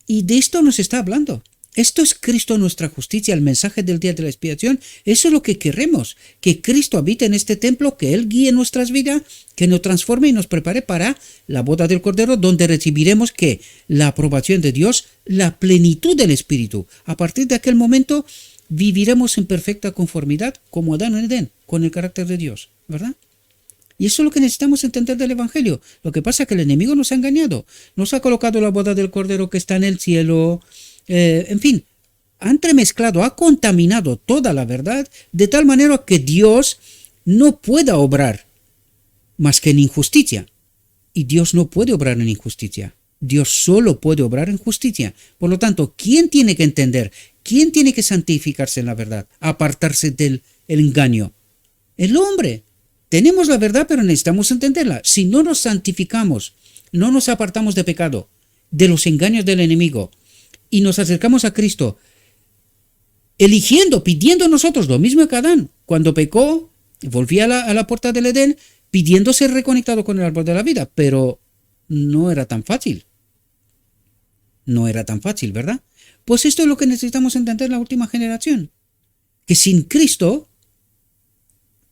Y de esto nos está hablando. Esto es Cristo nuestra justicia, el mensaje del día de la expiación. Eso es lo que queremos, que Cristo habite en este templo, que Él guíe nuestras vidas, que nos transforme y nos prepare para la boda del Cordero, donde recibiremos que la aprobación de Dios, la plenitud del Espíritu. A partir de aquel momento viviremos en perfecta conformidad como Adán en Edén, con el carácter de Dios, ¿verdad? Y eso es lo que necesitamos entender del Evangelio. Lo que pasa es que el enemigo nos ha engañado. Nos ha colocado la boda del Cordero que está en el cielo. En fin, ha entremezclado, ha contaminado toda la verdad de tal manera que Dios no pueda obrar más que en injusticia. Y Dios no puede obrar en injusticia. Dios solo puede obrar en justicia. Por lo tanto, ¿quién tiene que entender? ¿Quién tiene que santificarse en la verdad? Apartarse del engaño. El hombre. Tenemos la verdad, pero necesitamos entenderla. Si no nos santificamos, no nos apartamos de pecado, de los engaños del enemigo, y nos acercamos a Cristo, eligiendo, pidiendo nosotros lo mismo que Adán, cuando pecó, volvía a la puerta del Edén, pidiendo ser reconectado con el árbol de la vida, pero no era tan fácil. No era tan fácil, ¿verdad? Pues esto es lo que necesitamos entender en la última generación, que sin Cristo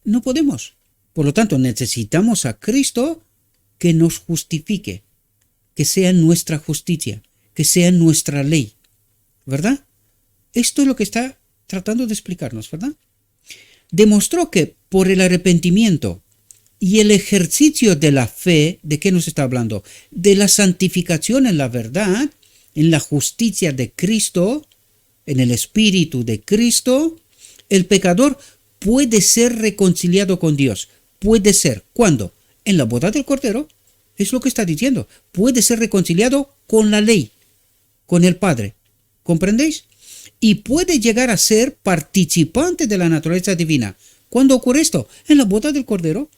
no podemos. Por lo tanto, necesitamos a Cristo que nos justifique, que sea nuestra justicia, que sea nuestra ley, ¿verdad? Esto es lo que está tratando de explicarnos, ¿verdad? Demostró que por el arrepentimiento y el ejercicio de la fe, ¿de qué nos está hablando? De la santificación en la verdad, en la justicia de Cristo, en el Espíritu de Cristo, el pecador puede ser reconciliado con Dios. Puede ser. ¿Cuándo? En la boda del Cordero. Es lo que está diciendo. Puede ser reconciliado con la ley, con el Padre. ¿Comprendéis? Y puede llegar a ser participante de la naturaleza divina. ¿Cuándo ocurre esto? En la boda del Cordero.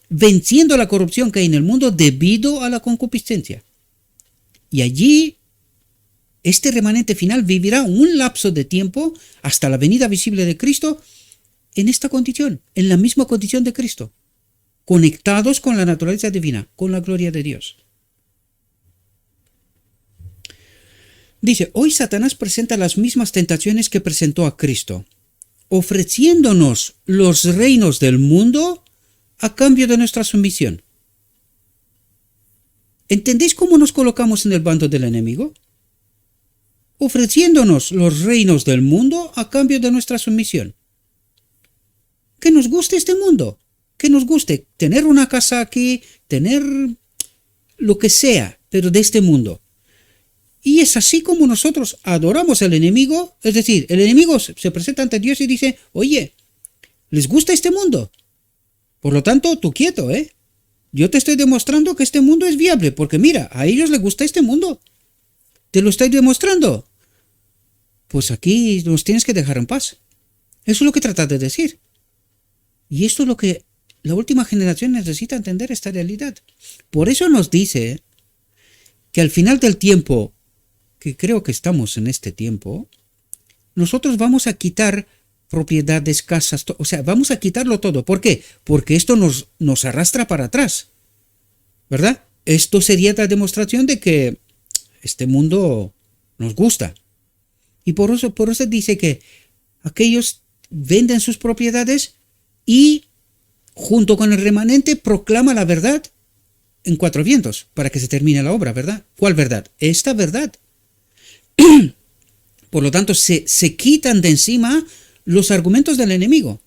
Venciendo la corrupción que hay en el mundo debido a la concupiscencia. Y allí, este remanente final vivirá un lapso de tiempo hasta la venida visible de Cristo en esta condición, en la misma condición de Cristo, conectados con la naturaleza divina, con la gloria de Dios. Dice, hoy Satanás presenta las mismas tentaciones que presentó a Cristo, ofreciéndonos los reinos del mundo a cambio de nuestra sumisión. ¿Entendéis cómo nos colocamos en el bando del enemigo? Ofreciéndonos los reinos del mundo a cambio de nuestra sumisión. Que nos guste este mundo, que nos guste tener una casa aquí, tener lo que sea, pero de este mundo. Y es así como nosotros adoramos al enemigo, es decir, el enemigo se presenta ante Dios y dice, oye, ¿les gusta este mundo? Por lo tanto, tú quieto, Yo te estoy demostrando que este mundo es viable, porque mira, a ellos les gusta este mundo. Te lo estoy demostrando. Pues aquí nos tienes que dejar en paz. Eso es lo que trata de decir. Y esto es lo que la última generación necesita entender, esta realidad. Por eso nos dice que al final del tiempo, que creo que estamos en este tiempo, nosotros vamos a quitar propiedades, casas, o sea, vamos a quitarlo todo. ¿Por qué? Porque esto nos arrastra para atrás, ¿verdad? Esto sería la demostración de que este mundo nos gusta. Y por eso dice que aquellos venden sus propiedades y junto con el remanente proclama la verdad en cuatro vientos para que se termine la obra, ¿verdad? ¿Cuál verdad? Esta verdad. Por lo tanto, se quitan de encima los argumentos del enemigo.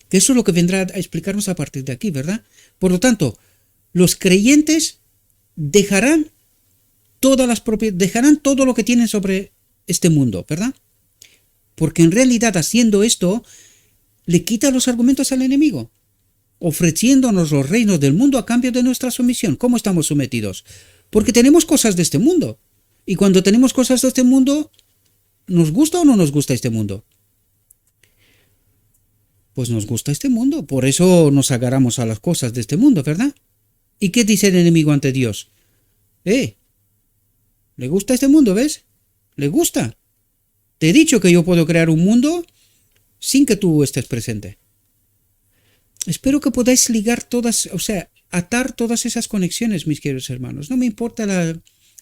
Que eso es lo que vendrá a explicarnos a partir de aquí, ¿verdad? Por lo tanto, los creyentes dejarán todas las propiedades, dejarán todo lo que tienen sobre este mundo, ¿verdad? Porque en realidad haciendo esto le quita los argumentos al enemigo, ofreciéndonos los reinos del mundo a cambio de nuestra sumisión. ¿Cómo estamos sometidos? Porque tenemos cosas de este mundo. Y cuando tenemos cosas de este mundo, ¿Nos gusta o no nos gusta este mundo? Pues nos gusta este mundo, por eso nos agarramos a las cosas de este mundo, ¿verdad? ¿Y qué dice el enemigo ante Dios? ¿Le gusta este mundo, ves? ¿Le gusta? Te he dicho que yo puedo crear un mundo sin que tú estés presente. Espero que podáis ligar todas, o sea, atar todas esas conexiones, mis queridos hermanos. No me importa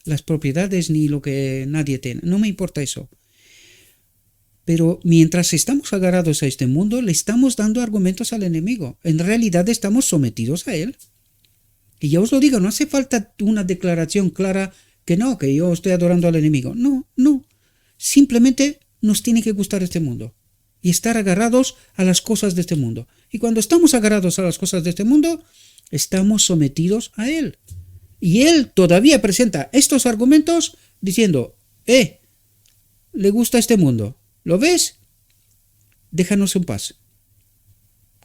las propiedades ni lo que nadie tiene, no me importa eso. Pero mientras estamos agarrados a este mundo, le estamos dando argumentos al enemigo. En realidad estamos sometidos a él. Y ya os lo digo, no hace falta una declaración clara que no, que yo estoy adorando al enemigo. No, no. Simplemente nos tiene que gustar este mundo y estar agarrados a las cosas de este mundo. Y cuando estamos agarrados a las cosas de este mundo, estamos sometidos a él. Y él todavía presenta estos argumentos diciendo, le gusta este mundo. ¿Lo ves? Déjanos en paz.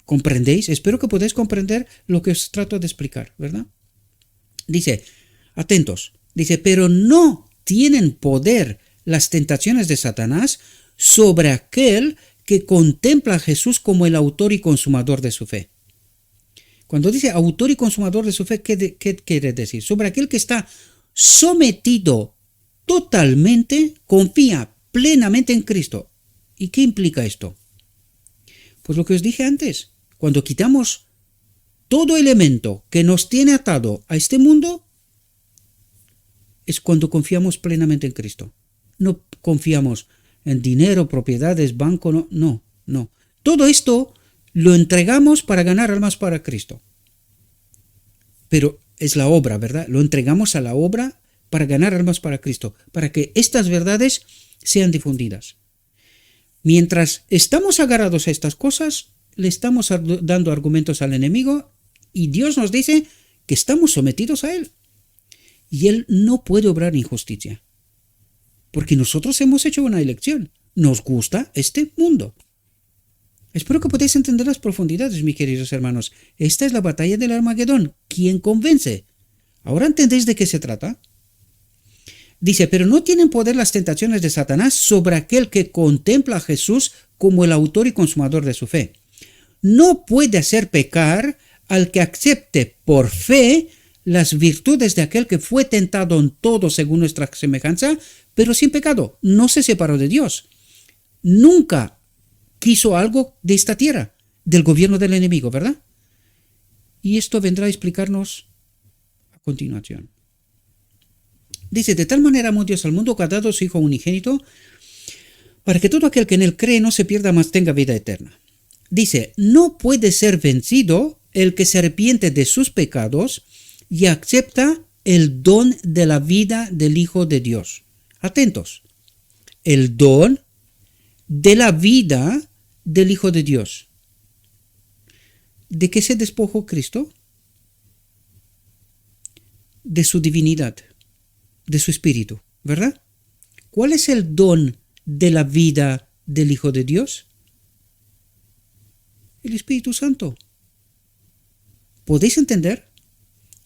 ¿Comprendéis? Espero que podáis comprender lo que os trato de explicar, ¿verdad? Dice, atentos, dice, pero no tienen poder las tentaciones de Satanás sobre aquel que contempla a Jesús como el autor y consumador de su fe. Cuando dice autor y consumador de su fe, ¿qué quiere decir? Sobre aquel que está sometido totalmente, confía plenamente en Cristo. ¿Y qué implica esto? Pues lo que os dije antes, cuando quitamos todo elemento que nos tiene atado a este mundo, es cuando confiamos plenamente en Cristo. No confiamos en dinero, propiedades, banco, no. Todo esto lo entregamos para ganar almas para Cristo. Pero es la obra, ¿verdad? Lo entregamos a la obra para ganar almas para Cristo, para que estas verdades sean difundidas. Mientras estamos agarrados a estas cosas, le estamos dando argumentos al enemigo y Dios nos dice que estamos sometidos a él. Y él no puede obrar injusticia. Porque nosotros hemos hecho una elección. Nos gusta este mundo. Espero que podáis entender las profundidades, mis queridos hermanos. Esta es la batalla del Armagedón. ¿Quién convence? ¿Ahora entendéis de qué se trata? Dice, pero no tienen poder las tentaciones de Satanás sobre aquel que contempla a Jesús como el autor y consumador de su fe. No puede hacer pecar al que acepte por fe las virtudes de aquel que fue tentado en todo según nuestra semejanza, pero sin pecado. No se separó de Dios. Nunca quiso algo de esta tierra, del gobierno del enemigo, ¿verdad? Y esto vendrá a explicarnos a continuación. Dice, de tal manera amó Dios al mundo que ha dado a su Hijo unigénito, para que todo aquel que en él cree no se pierda, mas tenga vida eterna. Dice, no puede ser vencido el que se arrepiente de sus pecados y acepta el don de la vida del Hijo de Dios. Atentos, el don de la vida del Hijo de Dios. ¿De qué se despojó Cristo? De su divinidad, de su espíritu, ¿verdad? ¿Cuál es el don de la vida del Hijo de Dios? El Espíritu Santo. ¿Podéis entender?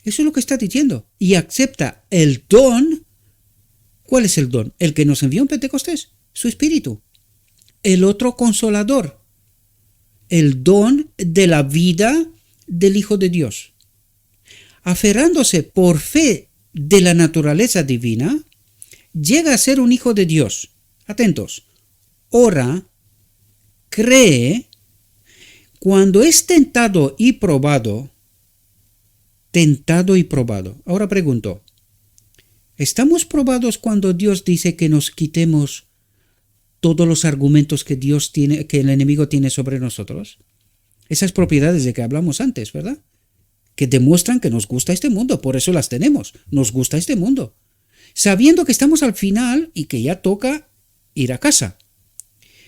Eso es lo que está diciendo. Y acepta el don. ¿Cuál es el don? El que nos envió en Pentecostés, su Espíritu. El otro consolador. El don de la vida del Hijo de Dios. Aferrándose por fe de la naturaleza divina, llega a ser un hijo de Dios. Atentos. Ora, cree, cuando es tentado y probado. Ahora pregunto, ¿estamos probados cuando Dios dice que nos quitemos todos los argumentos que Dios tiene, que el enemigo tiene sobre nosotros? Esas propiedades de que hablamos antes, ¿verdad? Que demuestran que nos gusta este mundo, por eso las tenemos, nos gusta este mundo, sabiendo que estamos al final y que ya toca ir a casa.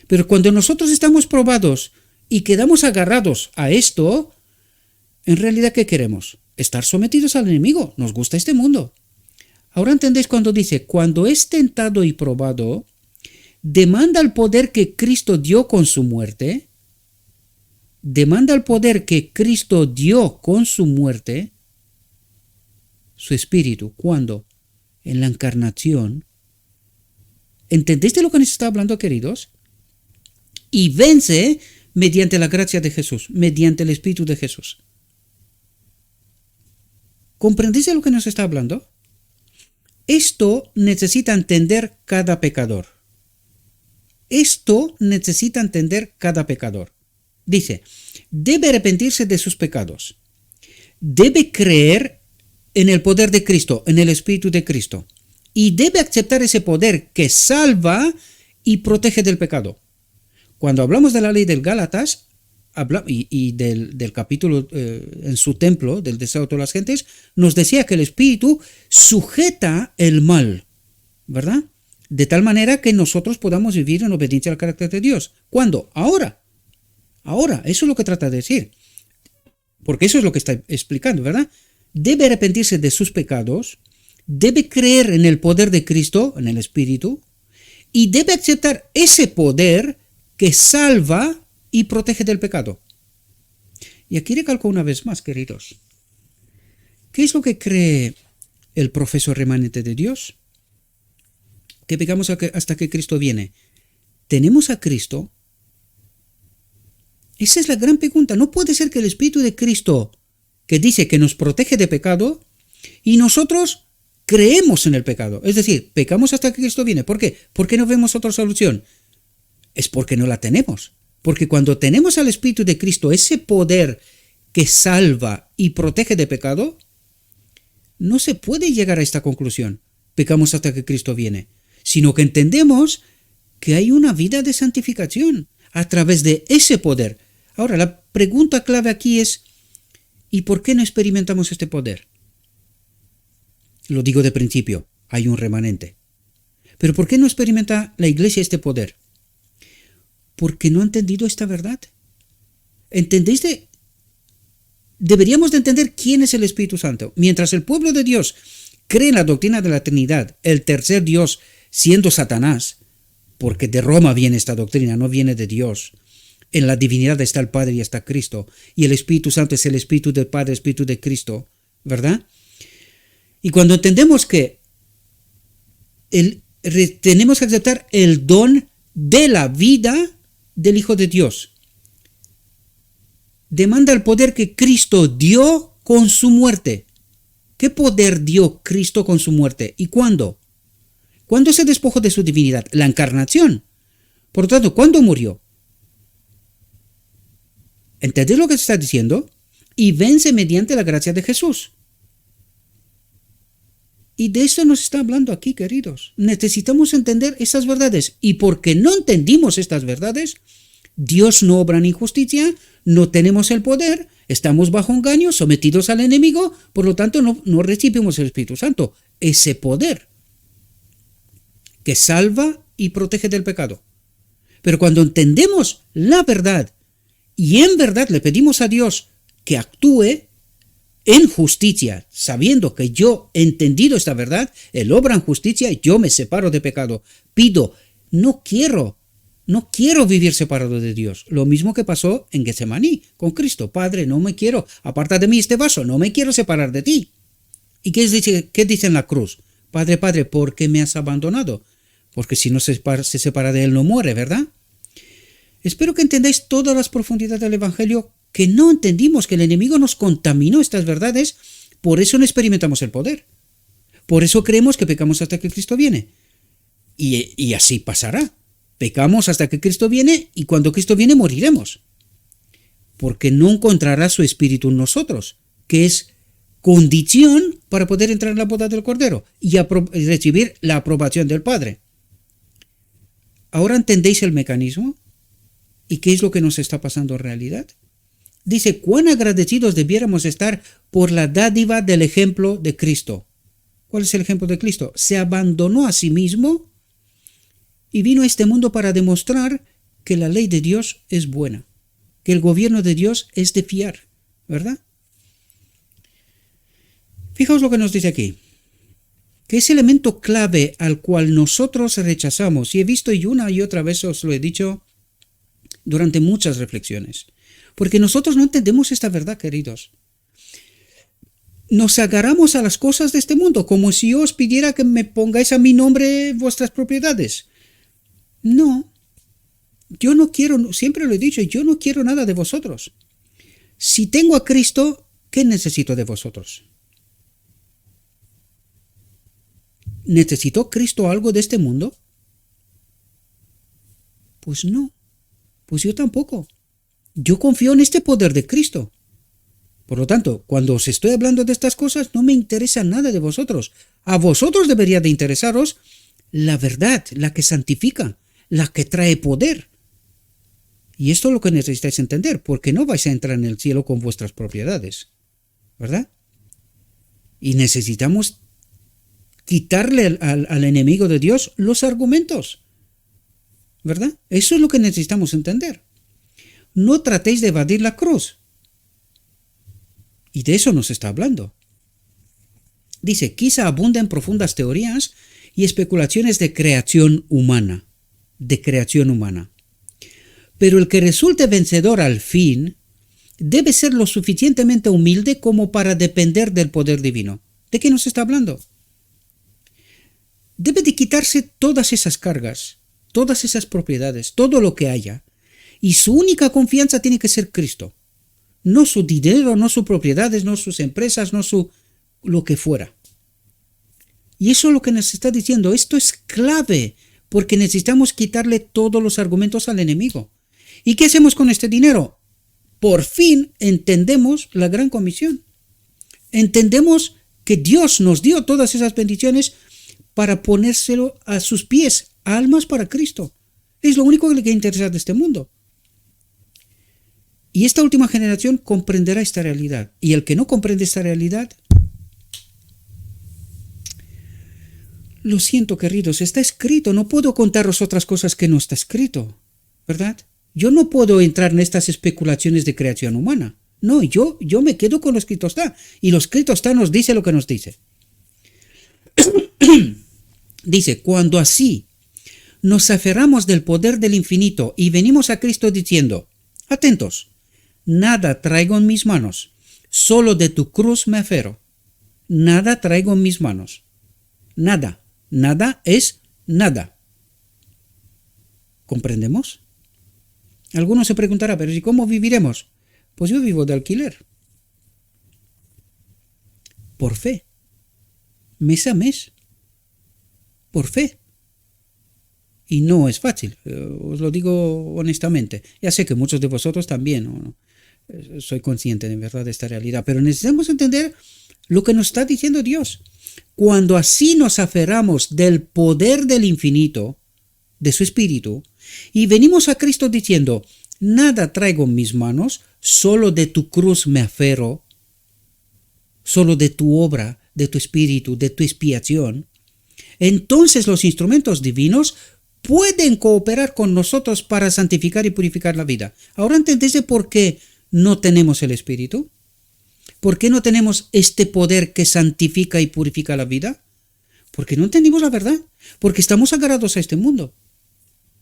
Pero cuando nosotros estamos probados y quedamos agarrados a esto, en realidad, ¿qué queremos? Estar sometidos al enemigo, nos gusta este mundo. Ahora entendéis cuando dice, cuando es tentado y probado, demanda el poder que Cristo dio con su muerte, su espíritu. ¿Cuándo? En la encarnación, ¿Entendéis de lo que nos está hablando, queridos? Y vence mediante la gracia de Jesús, mediante el Espíritu de Jesús. ¿Comprendéis de lo que nos está hablando? Esto necesita entender cada pecador. Esto necesita entender cada pecador. Dice, debe arrepentirse de sus pecados. Debe creer en el poder de Cristo, en el Espíritu de Cristo. Y debe aceptar ese poder que salva y protege del pecado. Cuando hablamos de la ley del Gálatas y del capítulo en su templo, del deseo de todas las gentes, nos decía que el Espíritu sujeta el mal, ¿verdad? De tal manera que nosotros podamos vivir en obediencia al carácter de Dios. ¿Cuándo? Ahora. Ahora, eso es lo que trata de decir. Porque eso es lo que está explicando, ¿verdad? Debe arrepentirse de sus pecados, debe creer en el poder de Cristo, en el Espíritu, y debe aceptar ese poder que salva y protege del pecado. Y aquí recalco una vez más, queridos. ¿Qué es lo que cree el profeso remanente de Dios? Que pecamos hasta que Cristo viene. ¿Tenemos a Cristo? Esa es la gran pregunta. No puede ser que el Espíritu de Cristo, que dice que nos protege de pecado, y nosotros creemos en el pecado. Es decir, pecamos hasta que Cristo viene. ¿Por qué? ¿Por qué no vemos otra solución? Es porque no la tenemos. Porque cuando tenemos al Espíritu de Cristo, ese poder que salva y protege de pecado, no se puede llegar a esta conclusión. Pecamos hasta que Cristo viene. Sino que entendemos que hay una vida de santificación a través de ese poder. Ahora, la pregunta clave aquí es, ¿y por qué no experimentamos este poder? Lo digo de principio, hay un remanente. Pero ¿por qué no experimenta la iglesia este poder? Porque no ha entendido esta verdad. ¿Entendéis? Deberíamos de entender quién es el Espíritu Santo. Mientras el pueblo de Dios cree en la doctrina de la Trinidad, el tercer Dios siendo Satanás, porque de Roma viene esta doctrina, no viene de Dios. En la divinidad está el Padre y está Cristo, y el Espíritu Santo es el Espíritu del Padre, Espíritu de Cristo, ¿verdad? Y cuando entendemos que tenemos que aceptar el don de la vida del Hijo de Dios, demanda el poder que Cristo dio con su muerte. ¿Qué poder dio Cristo con su muerte? ¿Y cuándo? ¿Cuándo se despojó de su divinidad? La encarnación. Por lo tanto, ¿cuándo murió? ¿Entendés lo que se está diciendo? Y vence mediante la gracia de Jesús. Y de eso nos está hablando aquí, queridos. Necesitamos entender estas verdades. Y porque no entendimos estas verdades, Dios no obra en injusticia, no tenemos el poder, estamos bajo engaño, sometidos al enemigo, por lo tanto no recibimos el Espíritu Santo, ese poder que salva y protege del pecado. Pero cuando entendemos la verdad y en verdad le pedimos a Dios que actúe en justicia, sabiendo que yo he entendido esta verdad, Él obra en justicia y yo me separo de pecado. Pido, no quiero vivir separado de Dios. Lo mismo que pasó en Getsemaní con Cristo. Padre, no me quiero, aparta de mí este vaso, no me quiero separar de ti. ¿Y qué dice en la cruz? Padre, Padre, ¿por qué me has abandonado? Porque si no se separa de Él no muere, ¿verdad? Espero que entendáis todas las profundidades del Evangelio, que no entendimos que el enemigo nos contaminó estas verdades, por eso no experimentamos el poder. Por eso creemos que pecamos hasta que Cristo viene. Y así pasará. Pecamos hasta que Cristo viene y cuando Cristo viene moriremos. Porque no encontrará su espíritu en nosotros, que es condición para poder entrar en la boda del Cordero y recibir la aprobación del Padre. ¿Ahora entendéis el mecanismo? ¿Y qué es lo que nos está pasando en realidad? Dice, cuán agradecidos debiéramos estar por la dádiva del ejemplo de Cristo. ¿Cuál es el ejemplo de Cristo? Se abandonó a sí mismo y vino a este mundo para demostrar que la ley de Dios es buena, que el gobierno de Dios es de fiar, ¿verdad? Fijaos lo que nos dice aquí, que ese elemento clave al cual nosotros rechazamos, y he visto y una y otra vez os lo he dicho durante muchas reflexiones, porque nosotros no entendemos esta verdad, queridos. Nos agarramos a las cosas de este mundo, como si yo os pidiera que me pongáis a mi nombre vuestras propiedades. No, yo no quiero, siempre lo he dicho, yo no quiero nada de vosotros. Si tengo a Cristo, ¿qué necesito de vosotros? ¿Necesitó Cristo algo de este mundo? Pues no, pues yo tampoco. Yo confío en este poder de Cristo. Por lo tanto, cuando os estoy hablando de estas cosas, no me interesa nada de vosotros. A vosotros debería de interesaros la verdad, la que santifica, la que trae poder. Y esto es lo que necesitáis entender, porque no vais a entrar en el cielo con vuestras propiedades, ¿verdad? Y necesitamos quitarle al enemigo de Dios los argumentos, ¿verdad? Eso es lo que necesitamos entender. No tratéis de evadir la cruz. Y de eso nos está hablando. Dice, quizá abunden profundas teorías y especulaciones de creación humana. Pero el que resulte vencedor al fin debe ser lo suficientemente humilde como para depender del poder divino. ¿De qué nos está hablando? Debe de quitarse todas esas cargas, todas esas propiedades, todo lo que haya. Y su única confianza tiene que ser Cristo. No su dinero, no sus propiedades, no sus empresas, no lo que fuera. Y eso es lo que nos está diciendo. Esto es clave, porque necesitamos quitarle todos los argumentos al enemigo. ¿Y qué hacemos con este dinero? Por fin entendemos la gran comisión. Entendemos que Dios nos dio todas esas bendiciones para ponérselo a sus pies, almas para Cristo. Es lo único que le interesa de este mundo. Y esta última generación comprenderá esta realidad. Y el que no comprende esta realidad, lo siento, queridos, está escrito. No puedo contaros otras cosas que no está escrito, ¿verdad? Yo no puedo entrar en estas especulaciones de creación humana. No, yo me quedo con lo escrito está. Y lo escrito está nos dice lo que nos dice. Dice, cuando así nos aferramos del poder del infinito y venimos a Cristo diciendo, atentos, nada traigo en mis manos, solo de tu cruz me aferro. Nada traigo en mis manos. Nada. Nada es nada. ¿Comprendemos? Algunos se preguntará, pero ¿y cómo viviremos? Pues yo vivo de alquiler. Por fe. Mes a mes. Por fe. Y no es fácil, os lo digo honestamente. Ya sé que muchos de vosotros también, ¿no? Soy consciente de verdad de esta realidad, pero necesitamos entender lo que nos está diciendo Dios. Cuando así nos aferramos del poder del infinito, de su espíritu, y venimos a Cristo diciendo, nada traigo en mis manos, solo de tu cruz me aferro, solo de tu obra, de tu espíritu, de tu expiación, entonces los instrumentos divinos pueden cooperar con nosotros para santificar y purificar la vida. Ahora entendéis por qué no tenemos el espíritu. ¿Por qué no tenemos este poder que santifica y purifica la vida? Porque no entendimos la verdad, porque estamos agarrados a este mundo.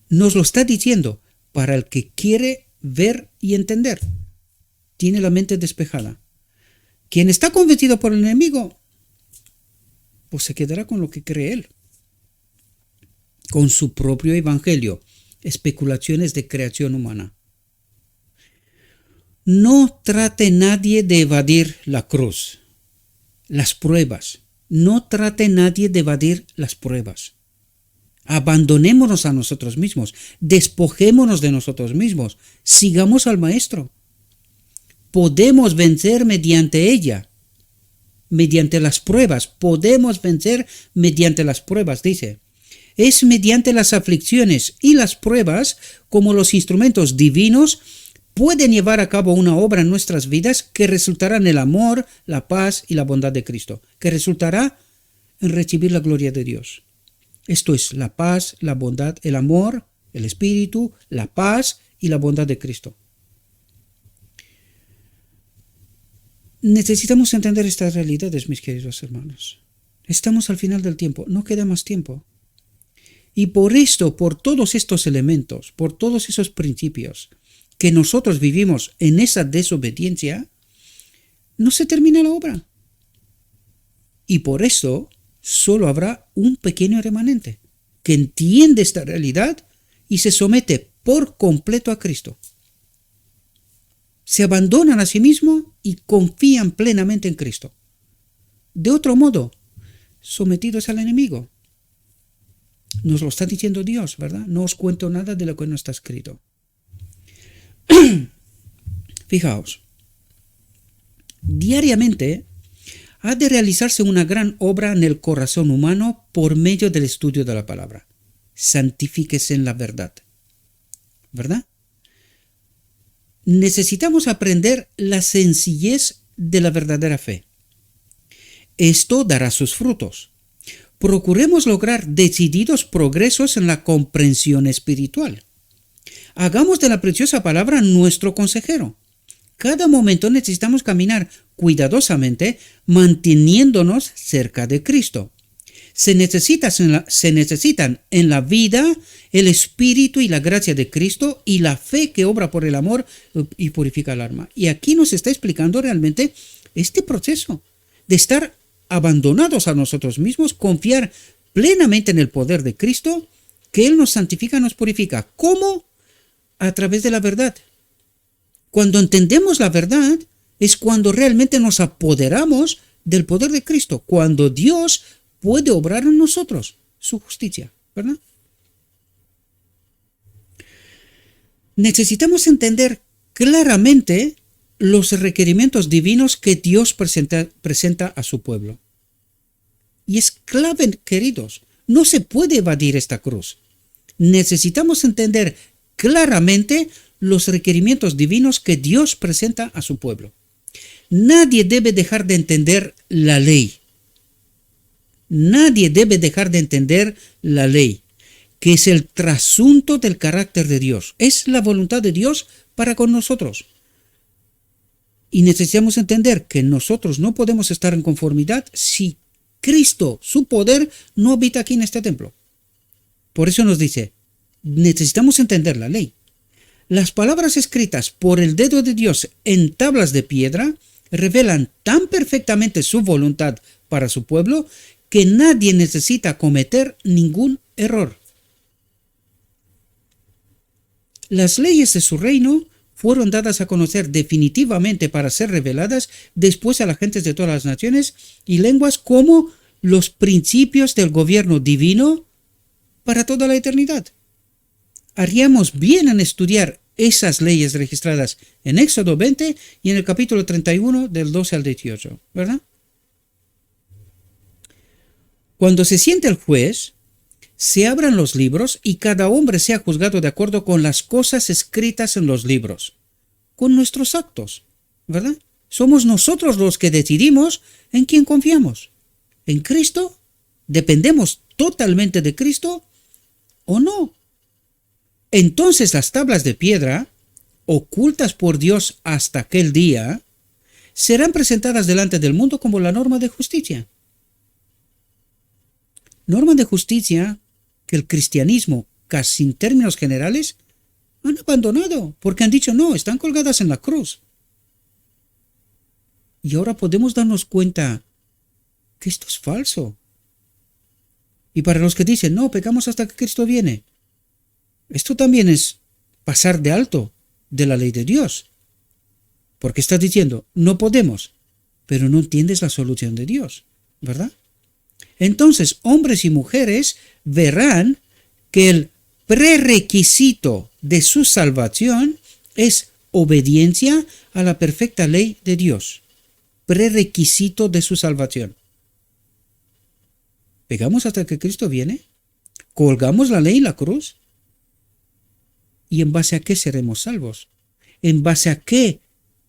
Nos lo está diciendo para el que quiere ver y entender. Tiene la mente despejada. Quien está convencido por el enemigo, pues se quedará con lo que cree él. Con su propio evangelio, especulaciones de creación humana. No trate nadie de evadir la cruz, las pruebas. No trate nadie de evadir las pruebas. Abandonémonos a nosotros mismos, despojémonos de nosotros mismos, sigamos al Maestro. Podemos vencer mediante ella, mediante las pruebas, podemos vencer mediante las pruebas, dice. Es mediante las aflicciones y las pruebas como los instrumentos divinos pueden llevar a cabo una obra en nuestras vidas que resultará en el amor, la paz y la bondad de Cristo, que resultará en recibir la gloria de Dios. Esto es la paz, la bondad, el amor, el espíritu, la paz y la bondad de Cristo. Necesitamos entender estas realidades, mis queridos hermanos. Estamos al final del tiempo, no queda más tiempo. Y por esto, por todos estos elementos, por todos esos principios, que nosotros vivimos en esa desobediencia, no se termina la obra. Y por eso solo habrá un pequeño remanente que entiende esta realidad y se somete por completo a Cristo. Se abandonan a sí mismos y confían plenamente en Cristo. De otro modo, sometidos al enemigo. Nos lo está diciendo Dios, ¿verdad? No os cuento nada de lo que no está escrito. Fijaos, diariamente ha de realizarse una gran obra en el corazón humano por medio del estudio de la palabra. Santifíquese en la verdad, ¿verdad? Necesitamos aprender la sencillez de la verdadera fe. Esto dará sus frutos. Procuremos lograr decididos progresos en la comprensión espiritual. Hagamos de la preciosa palabra nuestro consejero. Cada momento necesitamos caminar cuidadosamente, manteniéndonos cerca de Cristo. Se necesitan en la vida el Espíritu y la gracia de Cristo y la fe que obra por el amor y purifica el alma. Y aquí nos está explicando realmente este proceso de estar abandonados a nosotros mismos, confiar plenamente en el poder de Cristo, que Él nos santifica, nos purifica. ¿Cómo? A través de la verdad. Cuando entendemos la verdad es cuando realmente nos apoderamos del poder de Cristo, cuando Dios puede obrar en nosotros su justicia, ¿verdad? Necesitamos entender claramente los requerimientos divinos que Dios presenta a su pueblo. Y es clave, queridos, no se puede evadir esta cruz. Necesitamos entender claramente los requerimientos divinos que Dios presenta a su pueblo. Nadie debe dejar de entender la ley. Nadie debe dejar de entender la ley, que es el trasunto del carácter de Dios. Es la voluntad de Dios para con nosotros. Y necesitamos entender que nosotros no podemos estar en conformidad si Cristo, su poder, no habita aquí en este templo. Por eso nos dice, necesitamos entender la ley. Las palabras escritas por el dedo de Dios en tablas de piedra revelan tan perfectamente su voluntad para su pueblo que nadie necesita cometer ningún error. Las leyes de su reino fueron dadas a conocer definitivamente para ser reveladas después a las gentes de todas las naciones y lenguas como los principios del gobierno divino para toda la eternidad. Haríamos bien en estudiar esas leyes registradas en Éxodo 20 y en el capítulo 31 del 12 al 18, ¿verdad? Cuando se siente el juez, se abran los libros y cada hombre sea juzgado de acuerdo con las cosas escritas en los libros, con nuestros actos, ¿verdad? Somos nosotros los que decidimos en quién confiamos. ¿En Cristo? ¿Dependemos totalmente de Cristo o no? Entonces las tablas de piedra, ocultas por Dios hasta aquel día, serán presentadas delante del mundo como la norma de justicia. Norma de justicia que el cristianismo, casi en términos generales, han abandonado, porque han dicho no, están colgadas en la cruz. Y ahora podemos darnos cuenta que esto es falso. Y para los que dicen, no, pecamos hasta que Cristo viene, esto también es pasar de alto de la ley de Dios. Porque estás diciendo, no podemos, pero no entiendes la solución de Dios, ¿verdad? Entonces, hombres y mujeres verán que el prerequisito de su salvación es obediencia a la perfecta ley de Dios. Prerequisito de su salvación. ¿Pegamos hasta que Cristo viene? ¿Colgamos la ley en la cruz? ¿Y en base a qué seremos salvos? ¿En base a qué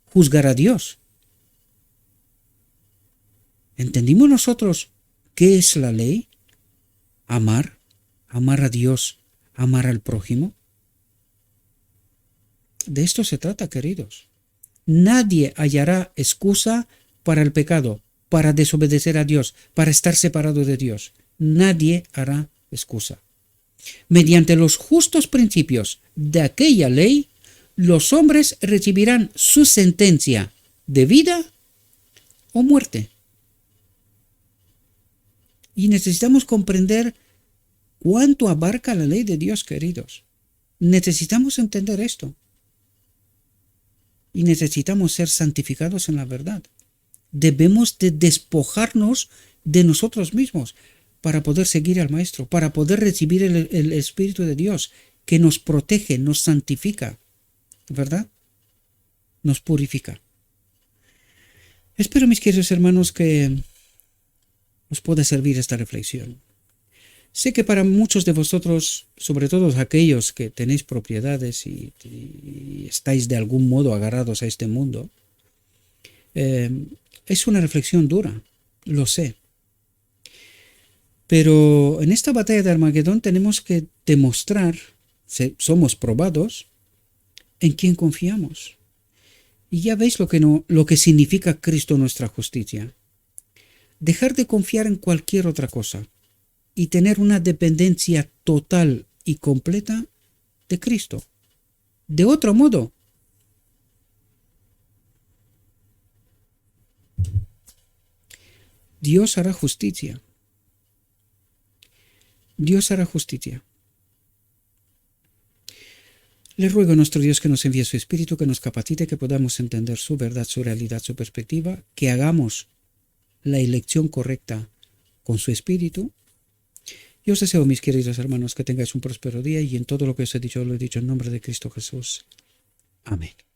juzgará Dios? ¿Entendimos nosotros qué es la ley? Amar a Dios, amar al prójimo. De esto se trata, queridos. Nadie hallará excusa para el pecado, para desobedecer a Dios, para estar separado de Dios. Nadie hará excusa. Mediante los justos principios de aquella ley, los hombres recibirán su sentencia de vida o muerte. Y necesitamos comprender cuánto abarca la ley de Dios, queridos. Necesitamos entender esto. Y necesitamos ser santificados en la verdad. Debemos de despojarnos de nosotros mismos para poder seguir al Maestro, para poder recibir el Espíritu de Dios que nos protege, nos santifica, ¿verdad? Nos purifica. Espero, mis queridos hermanos, que os pueda servir esta reflexión. Sé que para muchos de vosotros, sobre todo aquellos que tenéis propiedades y estáis de algún modo agarrados a este mundo, es una reflexión dura, lo sé. Pero en esta batalla de Armagedón tenemos que demostrar, somos probados, en quién confiamos. Y ya veis lo que significa Cristo nuestra justicia. Dejar de confiar en cualquier otra cosa y tener una dependencia total y completa de Cristo. De otro modo, Dios hará justicia. Dios hará justicia. Le ruego a nuestro Dios que nos envíe su Espíritu, que nos capacite, que podamos entender su verdad, su realidad, su perspectiva, que hagamos la elección correcta con su Espíritu. Yo os deseo, mis queridos hermanos, que tengáis un próspero día y en todo lo que os he dicho, lo he dicho en nombre de Cristo Jesús. Amén.